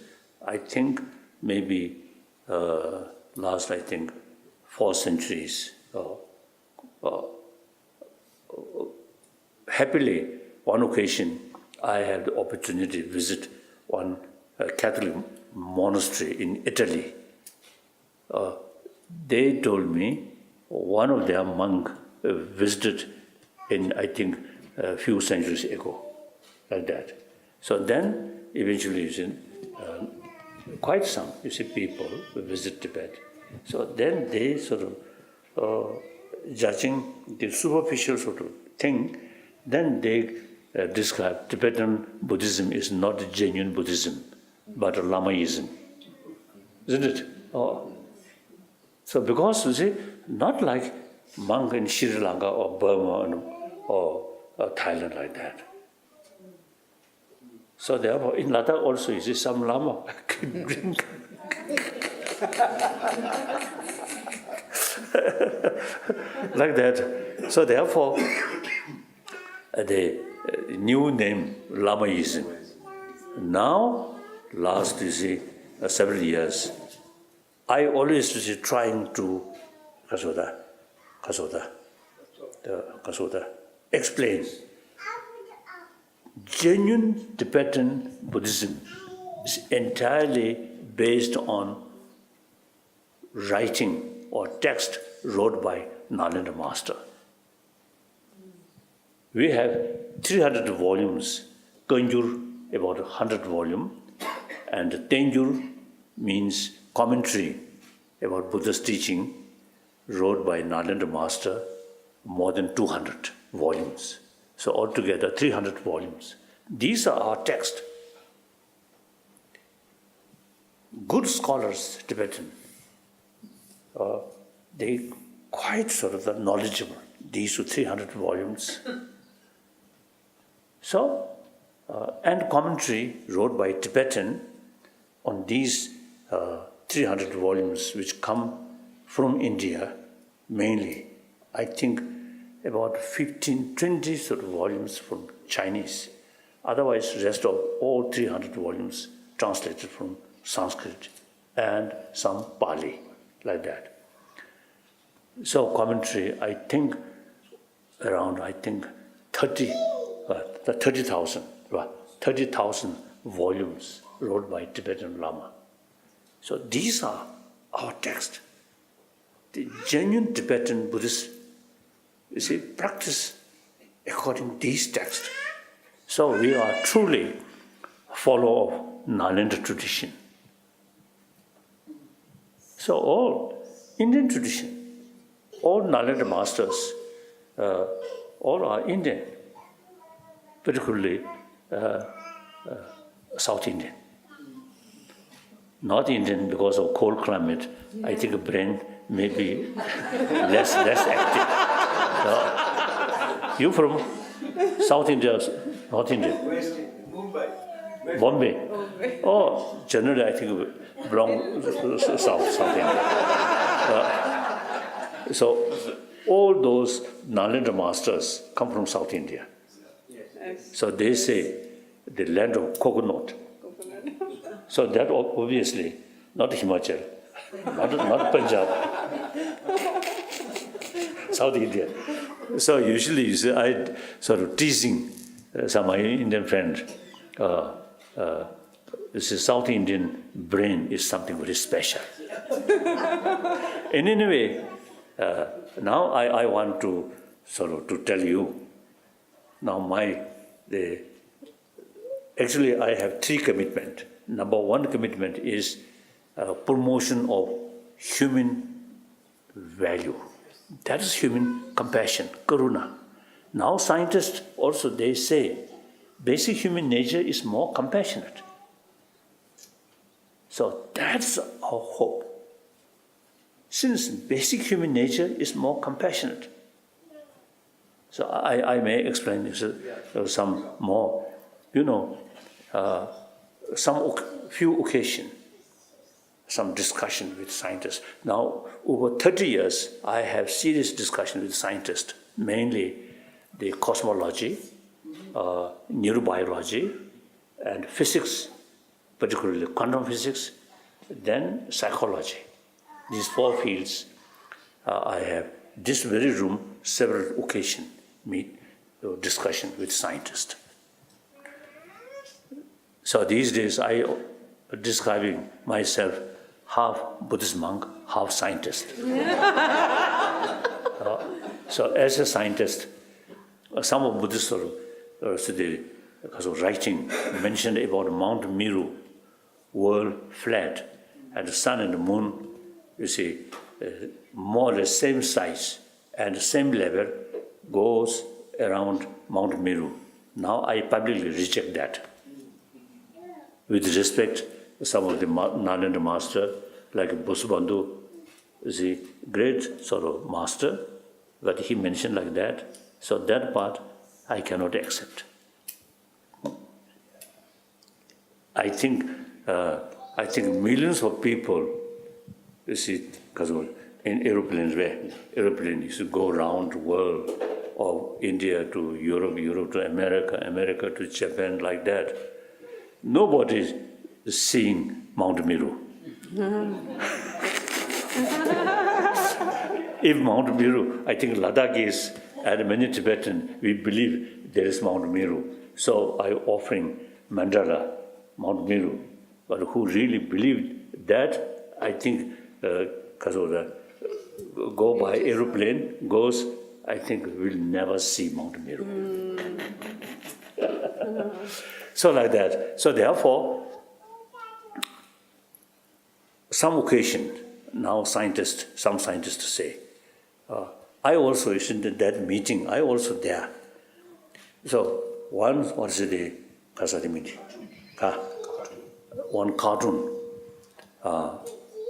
I think maybe last, 4 centuries, happily, one occasion, I had the opportunity to visit one Catholic monastery in Italy. They told me one of their monks visited in, a few centuries ago, like that. So then, eventually, quite some, people visit Tibet. So then they sort of, judging the superficial sort of thing, then they describe Tibetan Buddhism is not genuine Buddhism, but Lamaism. Isn't it? Oh. So because, you see, not like monk in Sri Lanka or Burma or Thailand like that. So therefore, in Ladakh also, you see, some Lama can drink. Like that. So therefore, the new name, Lamaism. Now, last, you see, several years, I always was trying to explain. Genuine Tibetan Buddhism is entirely based on writing or text wrote by Nalanda Master. We have 300 volumes, Kanjur about 100 volumes, and Tenjur means commentary about Buddha's teaching, wrote by Nalanda Master, more than 200 volumes. So altogether 300 volumes. These are our texts. Good scholars, Tibetan, they quite sort of knowledgeable. These are 300 volumes. So, and commentary wrote by Tibetan on these 300 volumes which come from India mainly. I think about 15, 20 sort of volumes from Chinese. Otherwise, rest of all 300 volumes translated from Sanskrit and some Pali, like that. So commentary, I think around 30,000 volumes wrote by Tibetan Lama. So these are our texts. The genuine Tibetan Buddhists, you see, practice according to these texts. So we are truly follower of Nalanda tradition. So all Indian tradition, all Nalanda masters, all are Indian, particularly South Indian. North Indian, because of cold climate, I think the brain may be less active. You from South India, North India? West, Mumbai. Bombay. Oh, generally I think belong South India. So all those Nalanda masters come from South India. So they say the land of coconut. So that obviously not Himachal, not Punjab, South India. So usually you see, I sort of teasing some my Indian friend. This is South Indian brain is something very special. And anyway, now I want to sort of to tell you. Now actually I have 3 commitments. Number 1 commitment is promotion of human value. That is human compassion, karuna. Now scientists also, they say, basic human nature is more compassionate. So that's our hope. Since basic human nature is more compassionate. So I may explain this, some more. You know, few occasions, some discussion with scientists. Now, over 30 years, I have serious discussion with scientists, mainly the cosmology, neurobiology, and physics, particularly quantum physics, then psychology. These 4 fields, I have this very room, several occasions, discussion with scientists. So these days I am describing myself half Buddhist monk, half scientist. So as a scientist, some of Buddhists because of writing mentioned about Mount Meru, world flat, and the sun and the moon, you see, more or less same size and same level goes around Mount Meru. Now I publicly reject that. With respect, some of the Nalanda master, like Bosubandhu, is a great sort of master, but he mentioned like that. So that part I cannot accept. I think millions of people, you see, because in aeroplanes, aeroplanes used to go around the world, of India to Europe, Europe to America, America to Japan, like that. Nobody is seeing Mount Meru. If Mount Meru, I think Ladakis and many Tibetan, we believe there is Mount Meru. So I offering Mandala, Mount Meru. But who really believed that, I think, because of the go by aeroplane, goes, I think we'll never see Mount Meru. So like that. So therefore, some occasion, now some scientists say, I also attended that meeting, I also there. So one cartoon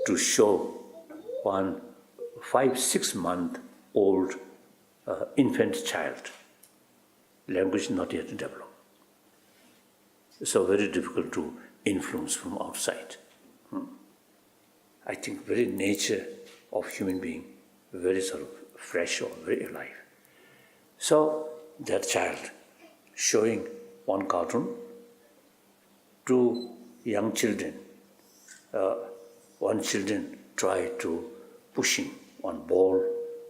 to show one 5-6 month old infant child, language not yet developed. So very difficult to influence from outside. I think very nature of human being, very sort of fresh or very alive. So that child showing one cartoon to young children. One children try to pushing one ball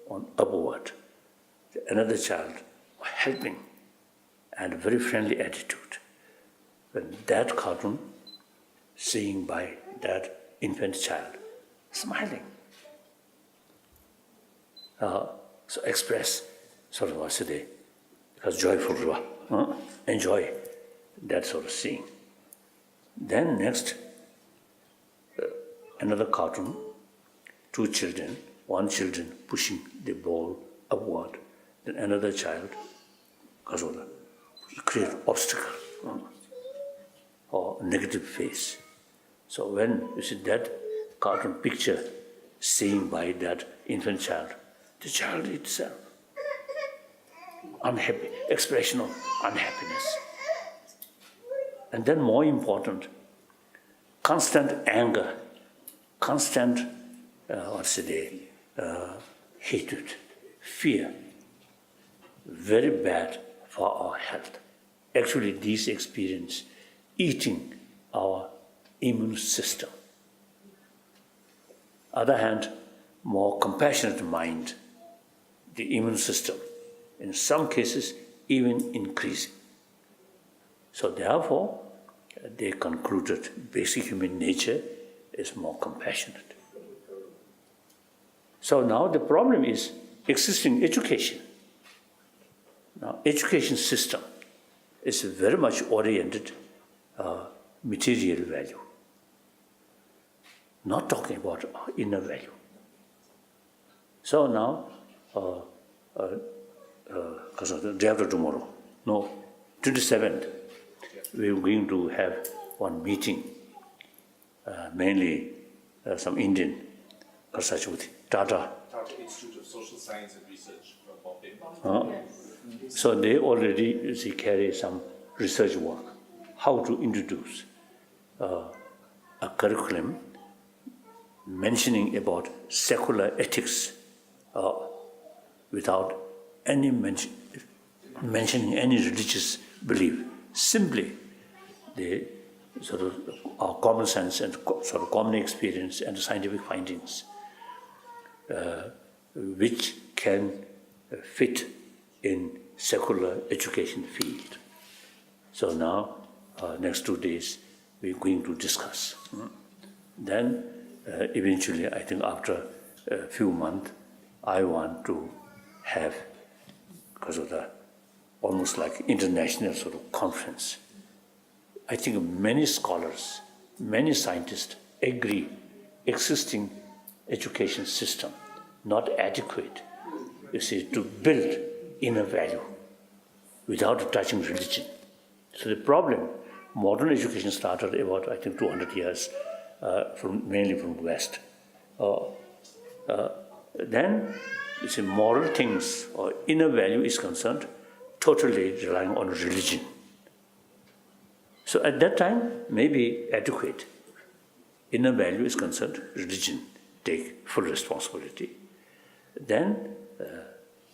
on upward. Another child helping and very friendly attitude. When that cartoon seeing by that infant child, smiling. So express sort of what's today, because joyful, enjoy that sort of seeing. Then next, another cartoon, 2 children, one children pushing the ball upward, then another child, because of the create obstacle or negative face. So when you see that cartoon picture seen by that infant child, the child itself, unhappy, expression of unhappiness. And then more important, constant anger, constant, hatred, fear, very bad for our health. Actually, these experience eating our immune system. Other hand, more compassionate mind, the immune system, in some cases even increasing. So therefore, they concluded basic human nature is more compassionate. So now the problem is existing education. Now education system is very much oriented material value, not talking about inner value. So now, because of the day after tomorrow, 27th, we're going to have one meeting, mainly some Indian, Tata Institute of Social Science and Research from Bombay. So they already carry some research work, how to introduce a curriculum mentioning about secular ethics without any mentioning any religious belief. Simply, the sort of our common sense and sort of common experience and scientific findings, which can fit in secular education field. So now, next 2 days, we're going to discuss. Then, eventually, I think after a few months, I want to have, because of the almost like international sort of conference. I think many scholars, many scientists agree existing education system not adequate, you see, to build inner value. without touching religion. So the problem, modern education started about, I think, 200 years, mainly from the West. Then, you see, moral things or inner value is concerned, totally relying on religion. So at that time, maybe adequate. Inner value is concerned, religion take full responsibility. Then,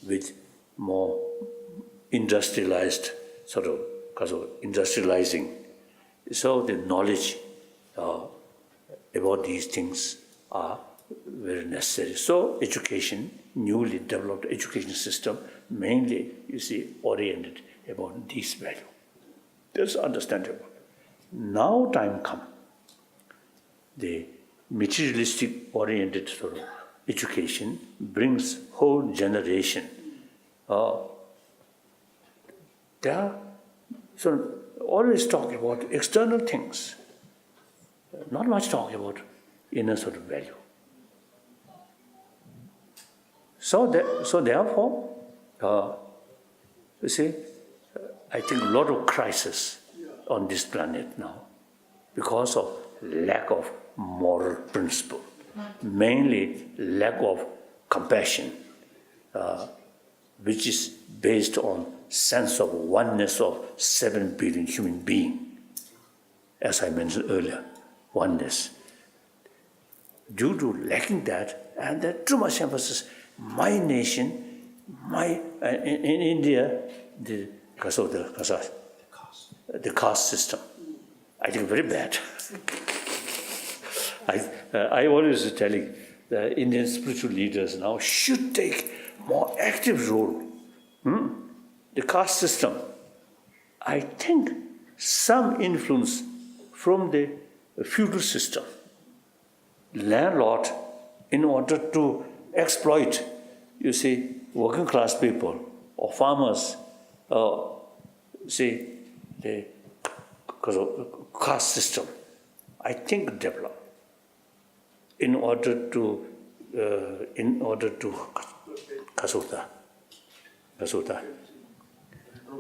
with more industrialized sort of, because of industrializing, so the knowledge about these things are very necessary. So education, newly developed education system, mainly, you see, oriented about this value. That's understandable. Now time come, the materialistic oriented sort of education brings whole generation. They are so always talking about external things, not much talking about inner sort of value. So therefore, you see, I think a lot of crisis on this planet now because of lack of moral principle, mainly lack of compassion, which is based on sense of oneness of 7 billion human beings. As I mentioned earlier, oneness. Due to lacking that, and there too much emphasis, my nation, in India, because of the caste system, I think very bad. I always telling the Indian spiritual leaders now should take more active role. The caste system, I think some influence from the feudal system. Landlord, in order to exploit, you see, working class people or farmers, because of caste system, I think develop in order to Kasuta.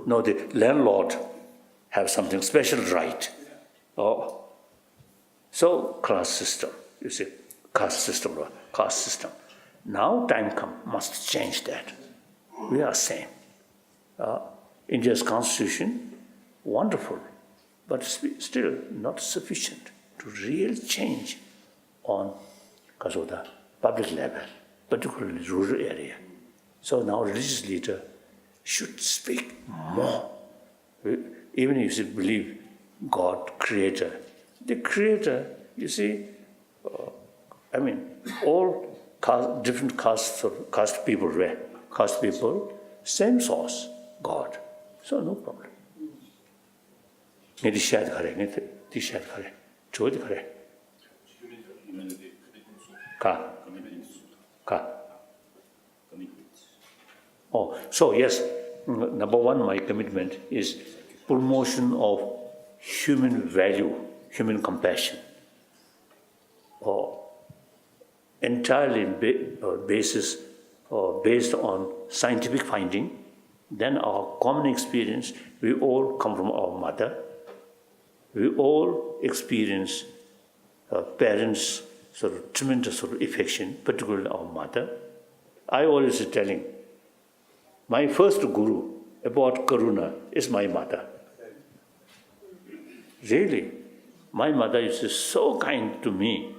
No, the landlord have something special right. So class system, you see, caste system. Now time come, must change that. We are same. India's constitution, wonderful, but still not sufficient to real change on Kasuta public level, particularly rural area. So now religious leader should speak more. Even if you believe God, Creator, the Creator, you see, all different caste people, same source, God. So no problem. Maybe shared kare, chod kare. Ka. Oh, so yes, number one, my commitment is promotion of human value, human compassion. Entirely based on scientific finding, then our common experience, we all come from our mother. We all experience parents' sort of tremendous sort of affection, particularly our mother. I always telling, my first guru about Karuna is my mother. Really, my mother is so kind to me.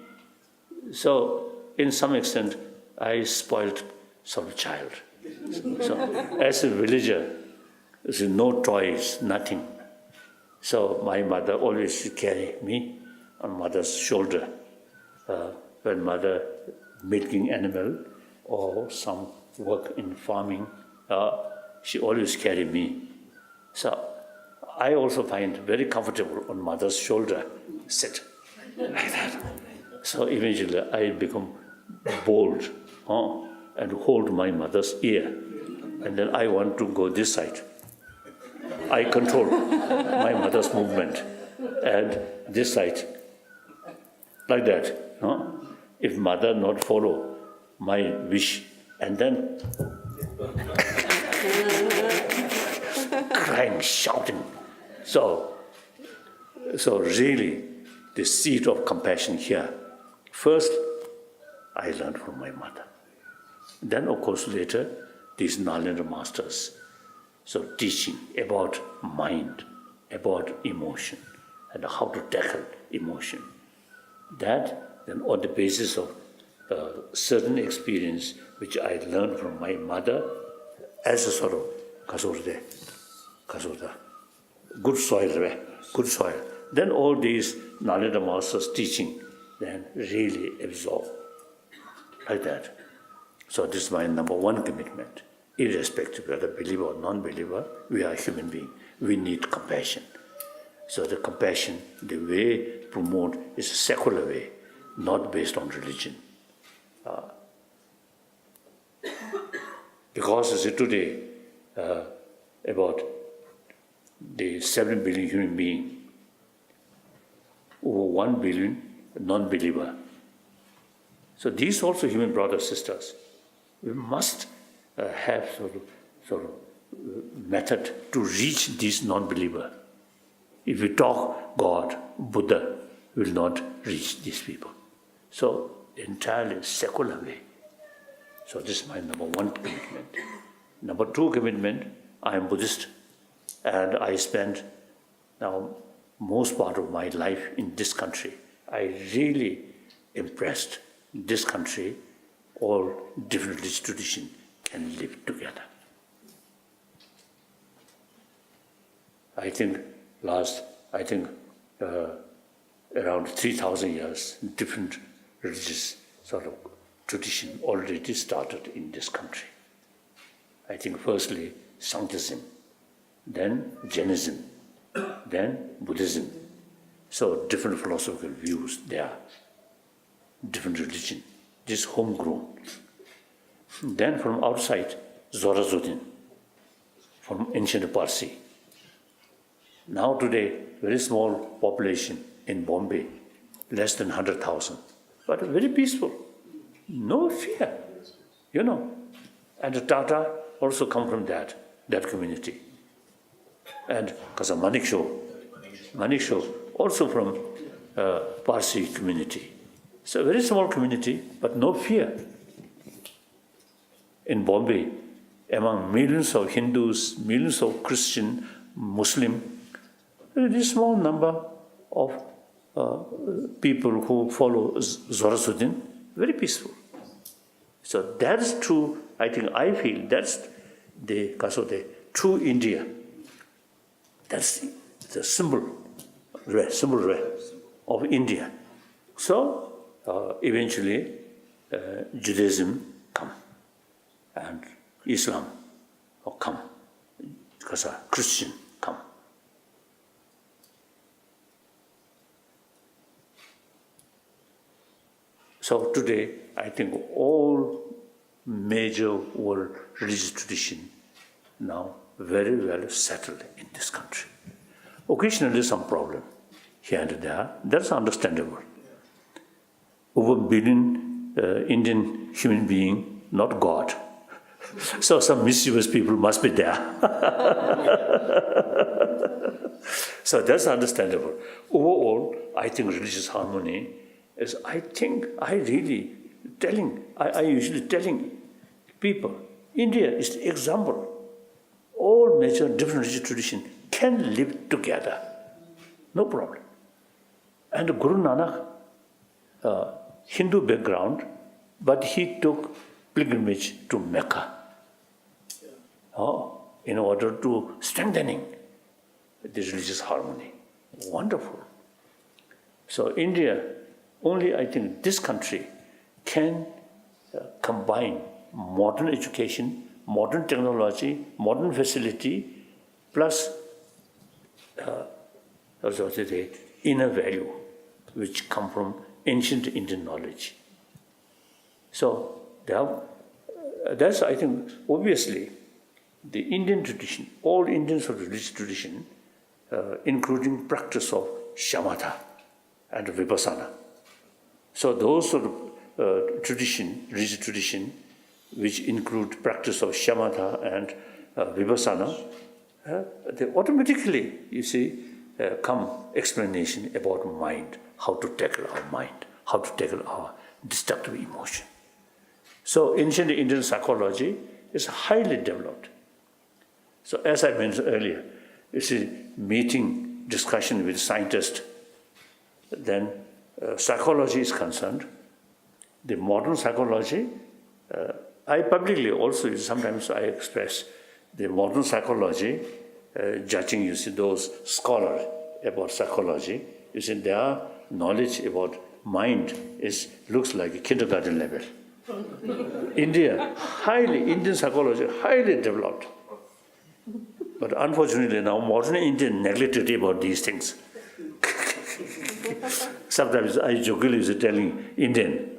So, in some extent, I spoiled some child. So, as a villager, there's no toys, nothing. So, my mother always carry me on mother's shoulder. When mother milking animal or some work in farming, she always carry me. So, I also find very comfortable on mother's shoulder, sit like that. So eventually I become bold and hold my mother's ear. And then I want to go this side. I control my mother's movement and this side, like that. If mother not follow my wish, and then crying, shouting. So really, the seed of compassion here. First, I learned from my mother. Then, of course, later, these Nalanda masters. So teaching about mind, about emotion, and how to tackle emotion. That, then on the basis of certain experience which I learned from my mother as a sort of kasurda, good soil. Then all these Nalanda masters teaching, then really absorb like that. So this is my number one commitment. Irrespective of whether believer or non-believer, we are human beings. We need compassion. So the compassion, the way promote is a secular way, not based on religion. Because as today, about the 7 billion human beings, over 1 billion non-believer. So these also human brothers, sisters. We must have sort of method to reach these non-believer. If we talk God, Buddha, will not reach these people. So entirely secular way. So this is my number one commitment. Number two commitment, I am Buddhist, and I spend now most part of my life in this country. I really impressed this country, all different religious traditions can live together. I think around 3,000 years, different religious sort of tradition already started in this country. I think firstly Sankhyaism, then Jainism, then Buddhism. So different philosophical views there, different religion, this homegrown. Then from outside, Zoroastrian, from ancient Parsi. Now today, very small population in Bombay, less than 100,000, but very peaceful, no fear, And the Tata also come from that community. And because of Manik also from Parsi community. So a very small community, but no fear. In Bombay, among millions of Hindus, millions of Christian, Muslim, a very small number of people who follow Zoroastrian, very peaceful. So that's true, I feel that's the true India. That's the symbol of India. So eventually Judaism come and Islam come, because Christian come. So today, I think all major world religious tradition now very well settled in this country. Occasionally some problem here and there, that's understandable. Over 1 billion Indian human being, not God. So some mischievous people must be there. So that's understandable. Overall, I think religious harmony is, I usually telling people, India is the example. All major different religious traditions can live together. No problem. And Guru Nanak, Hindu background, but he took pilgrimage to Mecca in order to strengthening this religious harmony. Wonderful. So India, only I think this country can combine modern education, modern technology, modern facility, plus the inner value which come from ancient Indian knowledge. So that's, I think, obviously the Indian tradition, all Indian sort of religious tradition, including practice of shamatha and vipassana. So those sort of religious tradition, which include practice of shamatha and vipassana, they automatically, you see, come explanation about mind, how to tackle our mind, how to tackle our destructive emotion. So ancient Indian psychology is highly developed. So as I mentioned earlier, you see, meeting, discussion with scientists, then psychology is concerned. The modern psychology, I publicly also, sometimes I express the modern psychology, judging, you see, those scholars about psychology, you see, their knowledge about mind looks like a kindergarten level. Indian psychology, highly developed. But unfortunately now modern Indian neglected about these things. Sometimes I jokingly is telling Indian,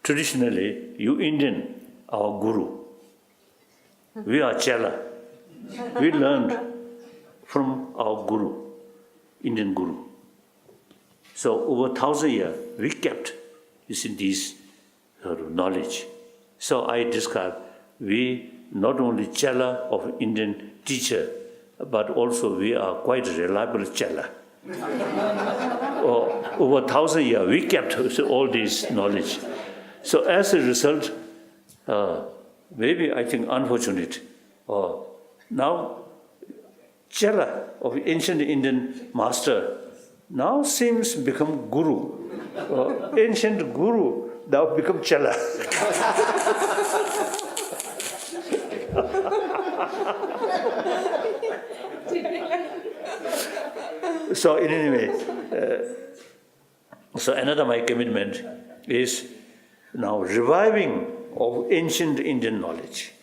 traditionally you Indian, our guru. We are chela. We learned from our guru, Indian guru. So over 1,000 years we kept, you see, these knowledge. So I describe, we not only chela of Indian teacher, but also we are quite reliable chela. Over 1,000 years we kept all this knowledge. So as a result, maybe I think unfortunate, now chela of ancient Indian master now seems become guru. Ancient guru now become chela. So in any way, so another my commitment is now reviving of ancient Indian knowledge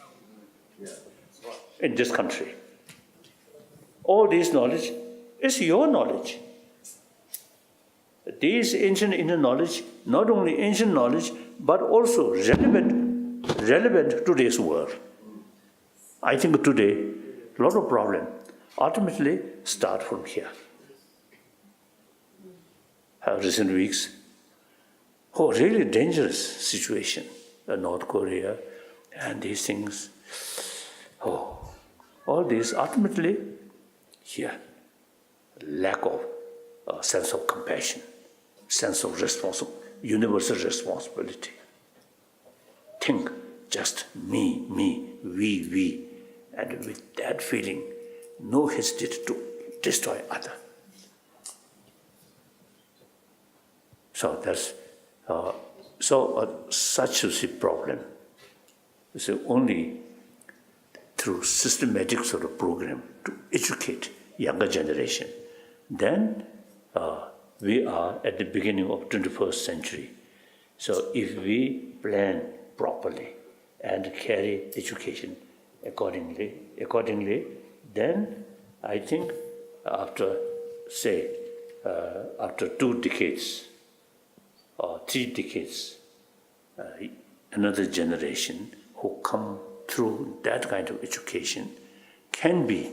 in this country. All this knowledge is your knowledge. This ancient Indian knowledge, not only ancient knowledge, but also relevant to today's world. I think today, a lot of problems ultimately start from here. Recent weeks, really dangerous situation, North Korea, and these things. All these ultimately here, lack of sense of compassion, sense of universal responsibility. Think just me, we, and with that feeling, no hesitate to destroy other. So that's such is a problem. It's only through systematic sort of program to educate younger generation. Then we are at the beginning of 21st century. So if we plan properly and carry education accordingly, then I think after 2 decades or 3 decades, another generation who come through that kind of education can be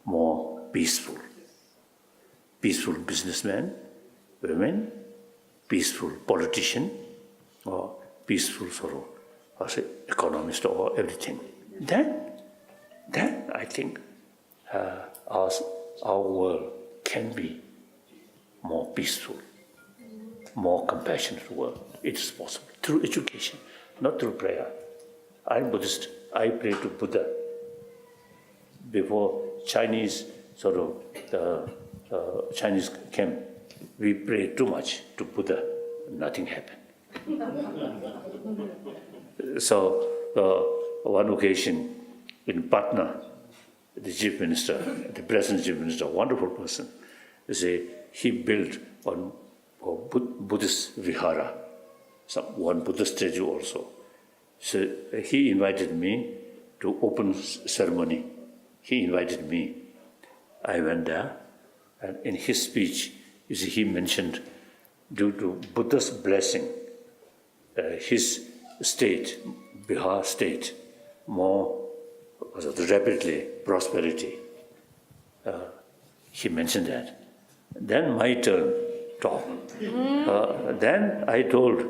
more peaceful. Peaceful businessmen, women, peaceful politician, or peaceful sort of economist or everything. Then I think our world can be more peaceful, more compassionate world. It is possible through education, not through prayer. I'm Buddhist. I pray to Buddha. Before Chinese Chinese came, we prayed too much to Buddha. Nothing happened. So one occasion in Patna, the chief minister, the present chief minister, wonderful person, he built one Buddhist vihara, one Buddhist statue also. So he invited me to open ceremony. He invited me. I went there, and in his speech, he mentioned, due to Buddha's blessing, his state, Bihar state, more rapidly prosperity. He mentioned that. Then my turn talk. Then I told,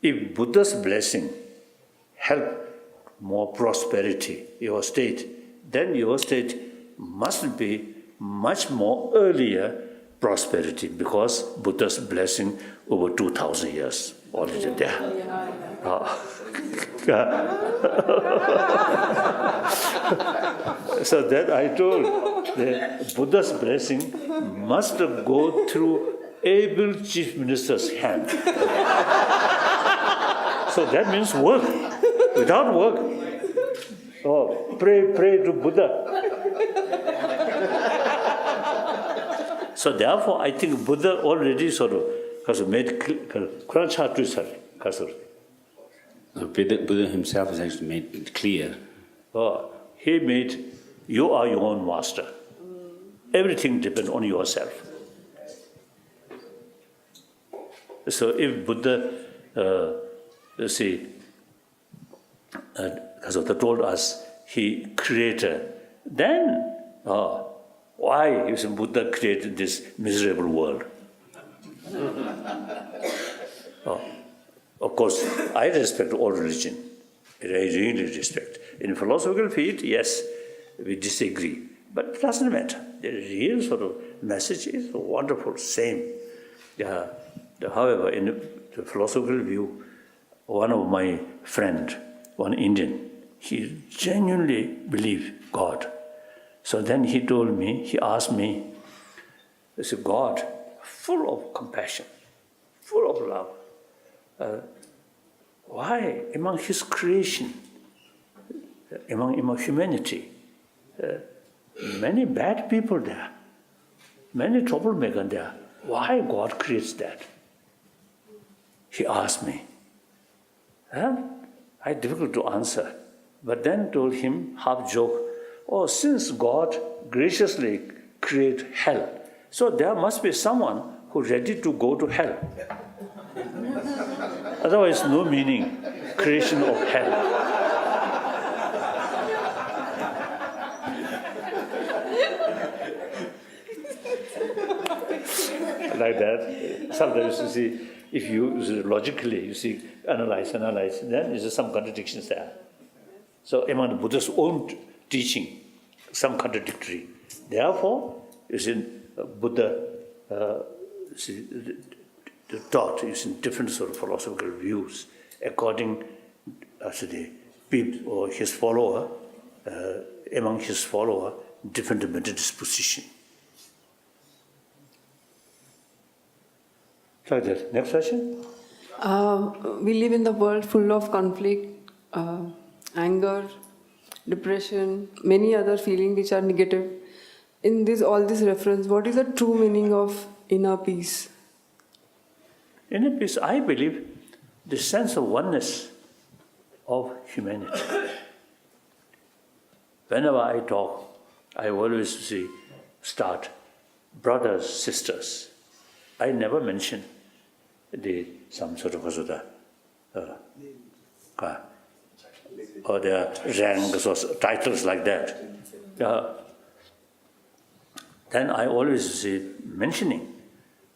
if Buddha's blessing help more prosperity, your state, then your state must be much more earlier prosperity because Buddha's blessing over 2,000 years already there. So that I told, the Buddha's blessing must go through able chief minister's hand. So that means work. Without work, pray to Buddha. So therefore, I think Buddha already sort of has made clear. So Buddha himself has actually made it clear. He made, you are your own master. Everything depends on yourself. So if Buddha, told us he created, then why is Buddha created this miserable world? Of course, I respect all religion. I really respect. In philosophical field, yes, we disagree. But it doesn't matter. The real sort of message is wonderful, same. However, in the philosophical view, one of my friend, one Indian, he genuinely believed God. So then he told me, he asked me, this is God, full of compassion, full of love. Why among his creation, among humanity, many bad people there, many troublemakers there, why God creates that? He asked me. I had difficult to answer, but then told him, half joke, since God graciously created hell, so there must be someone who's ready to go to hell. Otherwise, no meaning, creation of hell. Like that. Sometimes you see, if you logically, analyze, then there's some contradictions there. So among the Buddha's own teaching, some contradictory. Therefore, Buddha taught using different sort of philosophical views according to the people or his follower, among his follower, different mental disposition. Try that. Next question. We live in the world full of conflict, anger, depression, many other feelings which are negative. In all this reference, what is the true meaning of inner peace? Inner peace, I believe, the sense of oneness of humanity. Whenever I talk, I always start brothers, sisters. I never mention some sort of or their ranks or titles like that. Then I always mentioning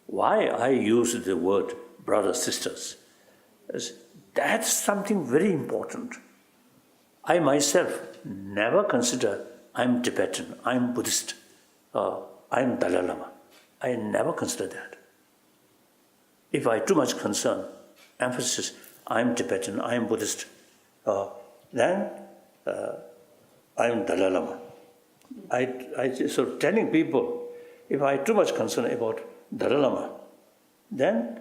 why I use the word brothers, sisters. That's something very important. I myself never consider I'm Tibetan, I'm Buddhist, I'm Dalai Lama. I never consider that. If I too much concern, emphasis, I'm Tibetan, I'm Buddhist, then I'm Dalai Lama. I sort of telling people, if I too much concern about Dalai Lama, then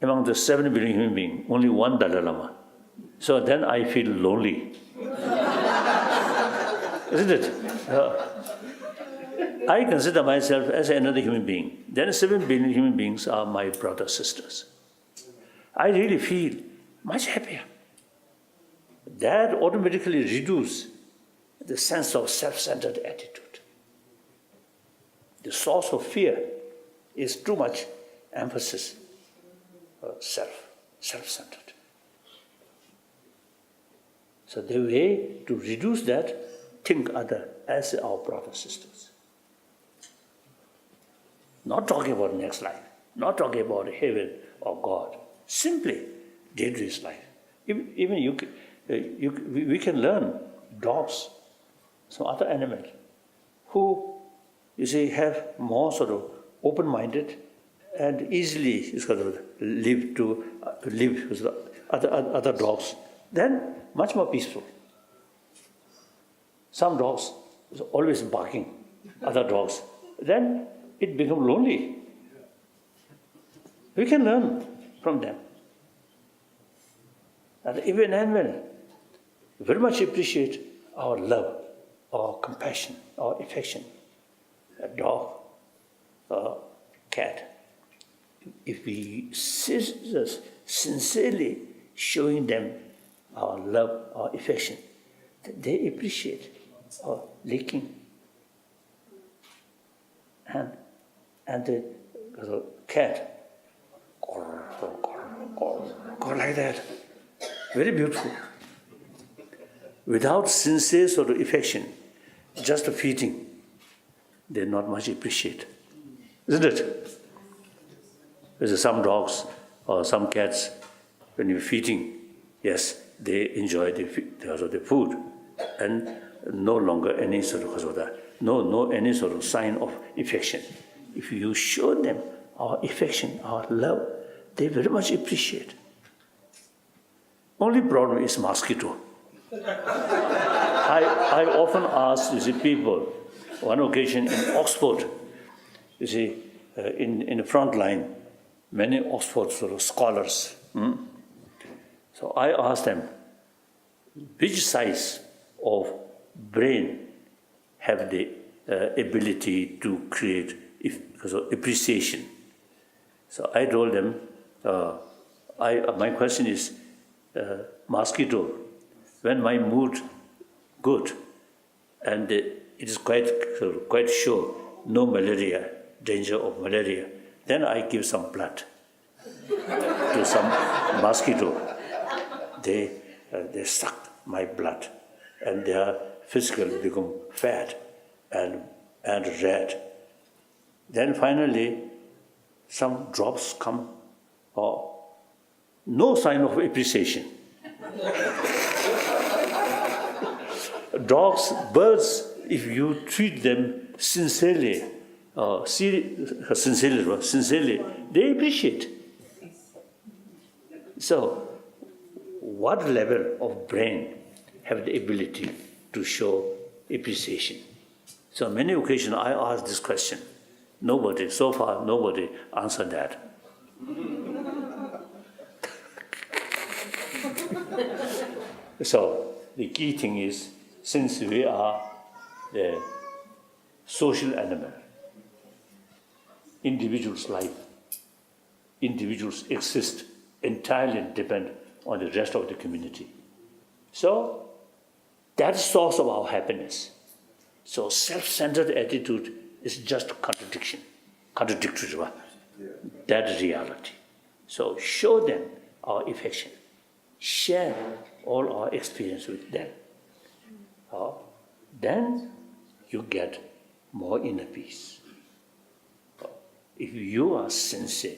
among the 7 billion human beings, only one Dalai Lama. So then I feel lonely. Isn't it? I consider myself as another human being. Then 7 billion human beings are my brothers, sisters. I really feel much happier. That automatically reduces the sense of self-centered attitude. The source of fear is too much emphasis self-centered. So the way to reduce that, think other as our brothers, sisters. Not talking about next life, not talking about heaven or God. Simply daily life. Even we can learn dogs, some other animals. who, you see, have more sort of open-minded and easily sort of live with other dogs, then much more peaceful. Some dogs is always barking, other dogs, then it becomes lonely. We can learn from them. And even animals very much appreciate our love, our compassion, our affection. A dog, a cat. If we sincerely showing them our love, our affection, they appreciate our licking. And the cat, go like that. Very beautiful. Without sincere sort of affection, just feeding, they not much appreciate. Isn't it? There's some dogs or some cats, when you're feeding, yes, they enjoy the food, and no longer any sort of any sort of sign of affection. If you show them our affection, our love, they very much appreciate. Only problem is mosquito. I often ask people, one occasion in Oxford, you see, in the front line, many Oxford sort of scholars. So I asked them, which size of brain have the ability to create appreciation? So I told them, my question is, mosquito, when my mood good, and it is quite sure no malaria, danger of malaria, then I give some blood to some mosquito. They suck my blood, and their physical become fat and red. Then finally, some drops come, or no sign of appreciation. Dogs, birds, if you treat them sincerely, they appreciate. So, what level of brain have the ability to show appreciation? So many occasions I ask this question. So far nobody answered that. So the key thing is, since we are the social animal, individuals' life, individuals exist entirely depend on the rest of the community. So that's source of our happiness. So self-centered attitude is just contradictory. That reality. So show them our affection. Share all our experience with them. Then you get more inner peace. If you are sincere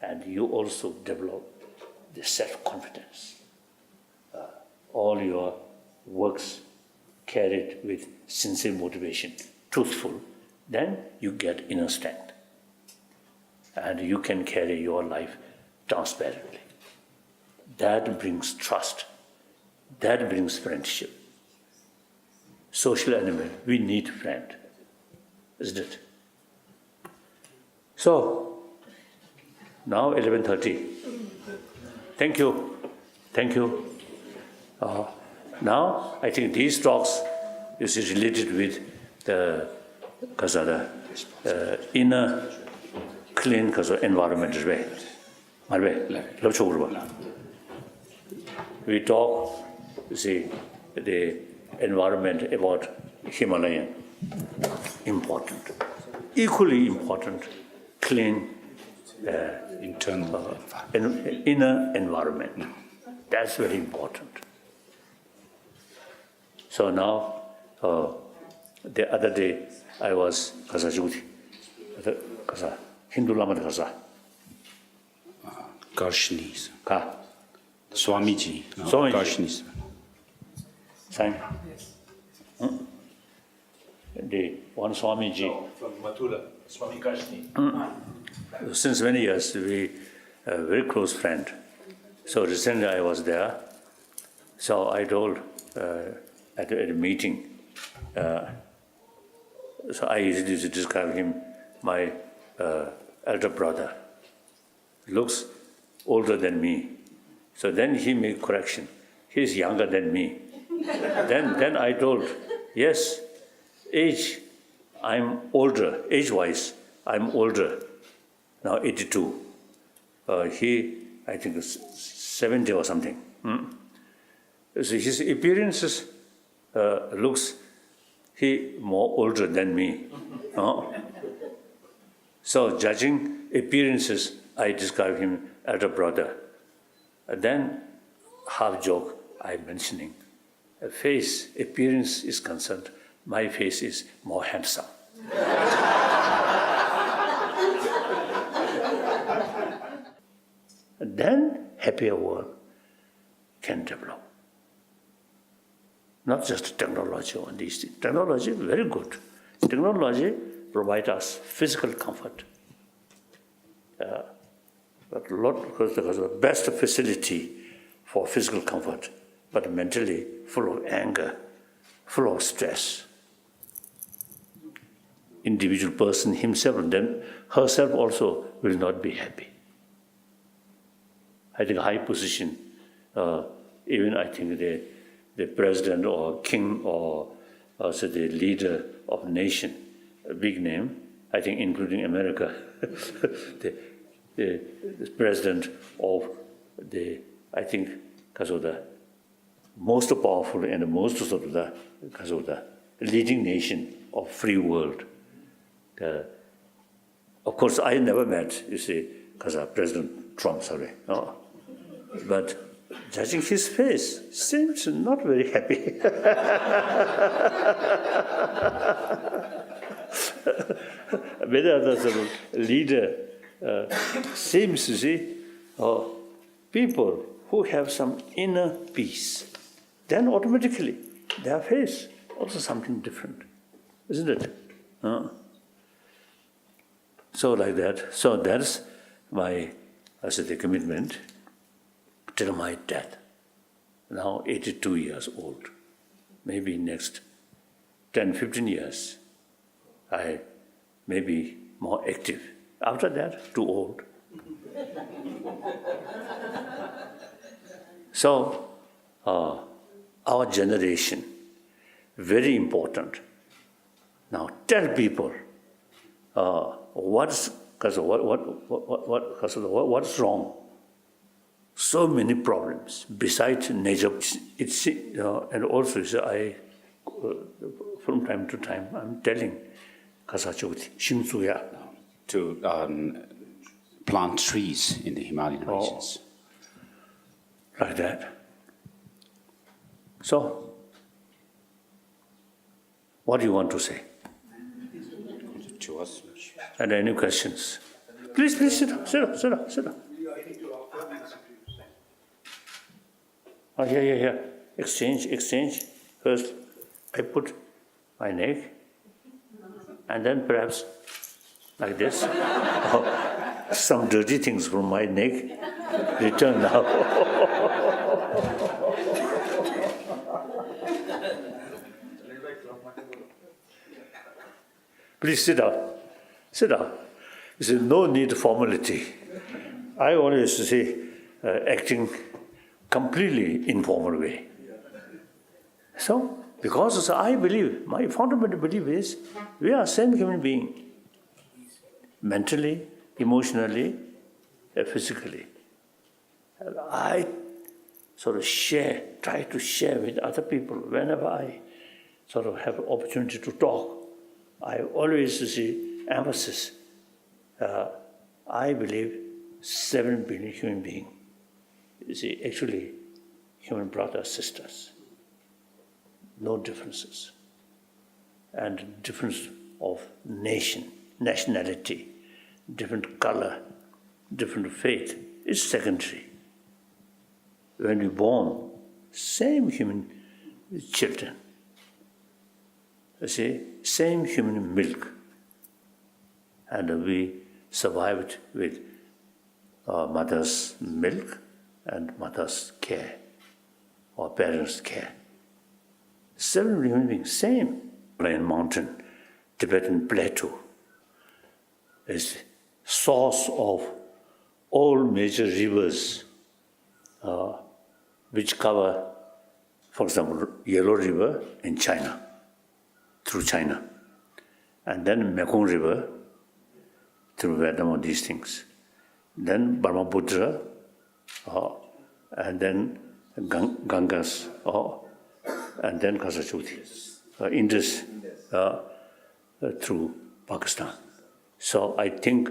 and you also develop the self-confidence, all your works carried with sincere motivation, truthful, then you get inner strength. And you can carry your life transparently. That brings trust. That brings friendship. Social animal, we need friend, isn't it? So, now 11:30. Thank you. Thank you. Now, I think these talks is related with the inner clean environment. We talk, you see, the environment about Himalayan, important. Equally important, clean internal inner environment. That's very important. So now, the other day, I was Hindu Lama Karshnis. Ka. Swamiji. No, Swamiji. Karshnis. Sign. the one Swamiji. From Mathura, Swami Kashni. Since many years, we are a very close friend. So recently I was there. So I told at a meeting, so I used to describe him, my elder brother. Looks older than me. So then he made correction. He's younger than me. Then I told, yes, age, I'm older, age-wise, I'm older. Now 82. He, I think, is 70 or something. So his appearances looks, he more older than me. So judging appearances, I describe him elder brother. Then, half joke, I'm mentioning, face, appearance is concerned, my face is more handsome. Then, happier world can develop. Not just technology on these things. Technology is very good. Technology provides us physical comfort. But a lot, because the best facility for physical comfort, but mentally full of anger, full of stress. Individual person himself, then herself also will not be happy. I think high position, even I think the president or king or also the leader of nation, a big name, I think including America, the president of the, I think, because of the most powerful and most sort of the, because of the leading nation of free world. Of course, I never met, you see, because of President Trump, sorry. No. But judging his face, seems not very happy. Many other sort of leader seems to see people who have some inner peace, then automatically their face also something different, isn't it? So like that. So that's my, I said, the commitment till my death. Now 82 years old. Maybe next 10, 15 years, I may be more active. After that, too old. So, our generation, very important. Now tell people what's wrong. So many problems besides nature. It's and also I from time to time I'm telling to plant trees in the Himalayan regions. Like that. So, what do you want to say? To us. And any questions? Please sit down. Oh, yeah. Exchange. First, I put my neck, and then perhaps like this. Some dirty things from my neck return now. Please sit down. You see, no need for formality. I always say acting completely informal way. So, because I believe, my fundamental belief is, we are same human being. Mentally, emotionally, physically. And I sort of try to share with other people whenever I sort of have opportunity to talk. I always see emphasis. I believe 7 billion human beings. You see, actually, human brothers, sisters. No differences. And difference of nationality, different color, different faith is secondary. When we're born, same human children. you see, same human milk. And we survived with mother's milk and mother's care, or parents' care. 7 human beings, same. Himalayan mountain, Tibetan plateau is source of all major rivers which cover, for example, Yellow River in China, through China, and then Mekong River through Vietnam, all these things. Then Brahmaputra, and then Gangas, and then Khazar-Jhoti, Indus through Pakistan. So I think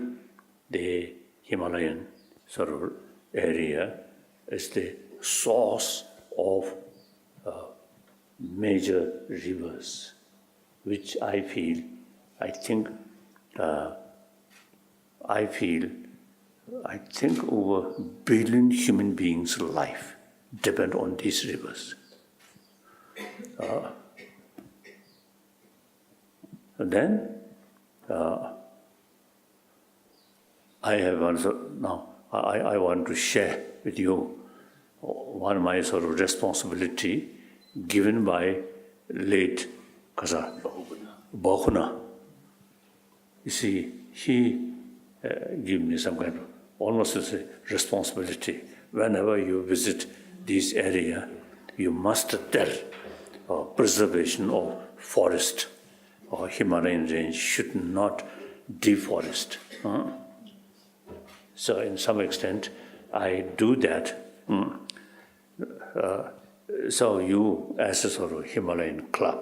the Himalayan sort of area is the source of major rivers, which I think over 1 billion human beings' life depend on these rivers. And then I have also now I want to share with you one of my sort of responsibility given by late Khazar Bahuna. You see, he gave me some kind of almost as a responsibility. Whenever you visit this area, you must tell preservation of forest or Himalayan range should not deforest. So in some extent, I do that. So you, as a sort of Himalayan club,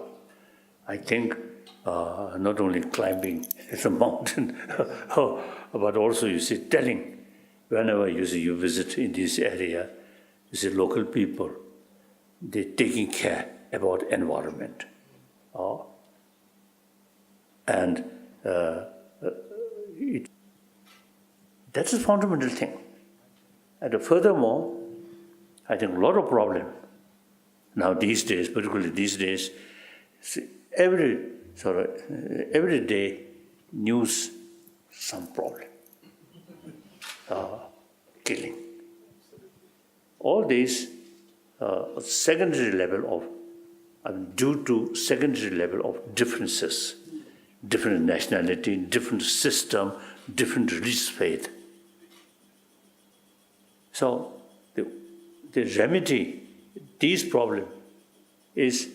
I think not only climbing the mountain, but also you see telling, whenever you visit in this area, you see local people, they're taking care about environment. And that's a fundamental thing. And furthermore, I think a lot of problem now these days, particularly these days, see, every day news, some problem, killing. All these secondary level of, due to secondary level of differences, different nationality, different system, different religious faith. So the remedy these problems is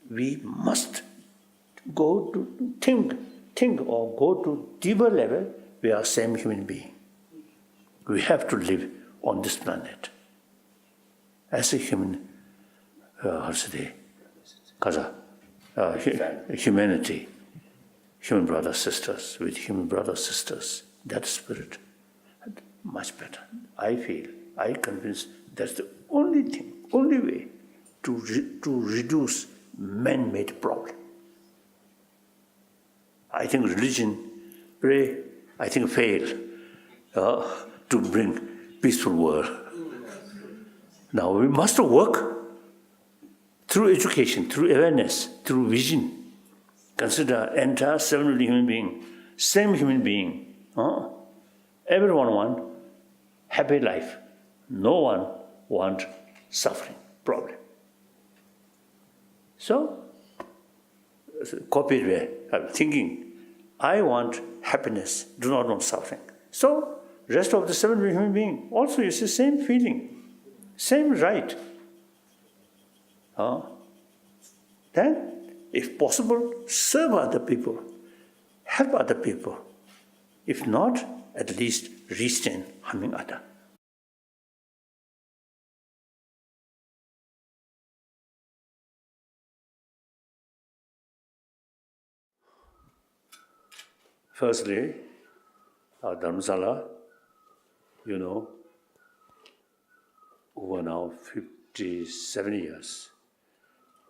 we must go to think or go to deeper level. We are same human being. We have to live on this planet as a human, humanity, human brothers sisters with human brothers sisters. That spirit, much better. I convinced that's the only thing, only way to reduce man-made problem. I think religion, fail to bring peaceful world. Now we must work through education, through awareness, through vision. Consider entire 7 billion human being, same human being. Everyone want happy life. No one want suffering, problem. So, copied way, I'm thinking, I want happiness, do not want suffering. So, rest of the 7 billion human being also is the same feeling, same right. Then, if possible, serve other people, help other people. If not, at least restrain harming others. Firstly, Dharamsala, over now 57 years.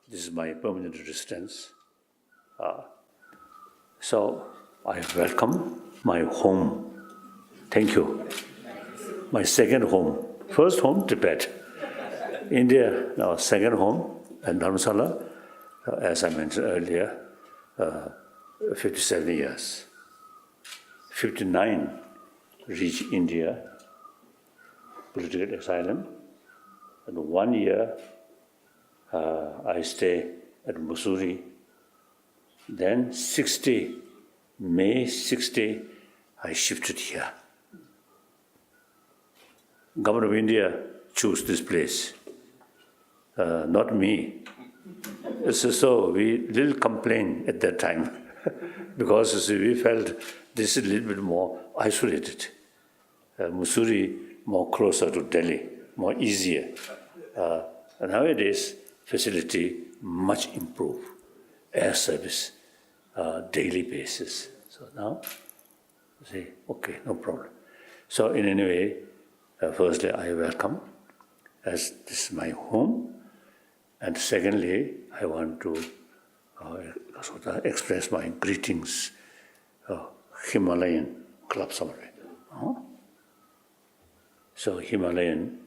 This is my permanent residence. So I welcome my home. Thank you. My second home. First home, Tibet. India, now second home, and Dharamsala. as I mentioned earlier, 57 years. 59 reached India, political asylum, and 1 year I stay at Mussoorie. Then May 60, I shifted here. Government of India chose this place, not me. So we little complained at that time because we felt this is a little bit more isolated. Mussoorie more closer to Delhi, more easier. Nowadays, facility much improved, air service, daily basis. So now, say, okay, no problem. So in any way, firstly, I welcome, as this is my home. And secondly, I want to express my greetings, Himalayan Club somewhere. So Himalayan,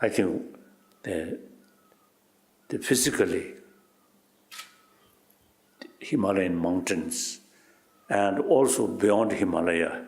I think the physically Himalayan mountains and also beyond Himalaya,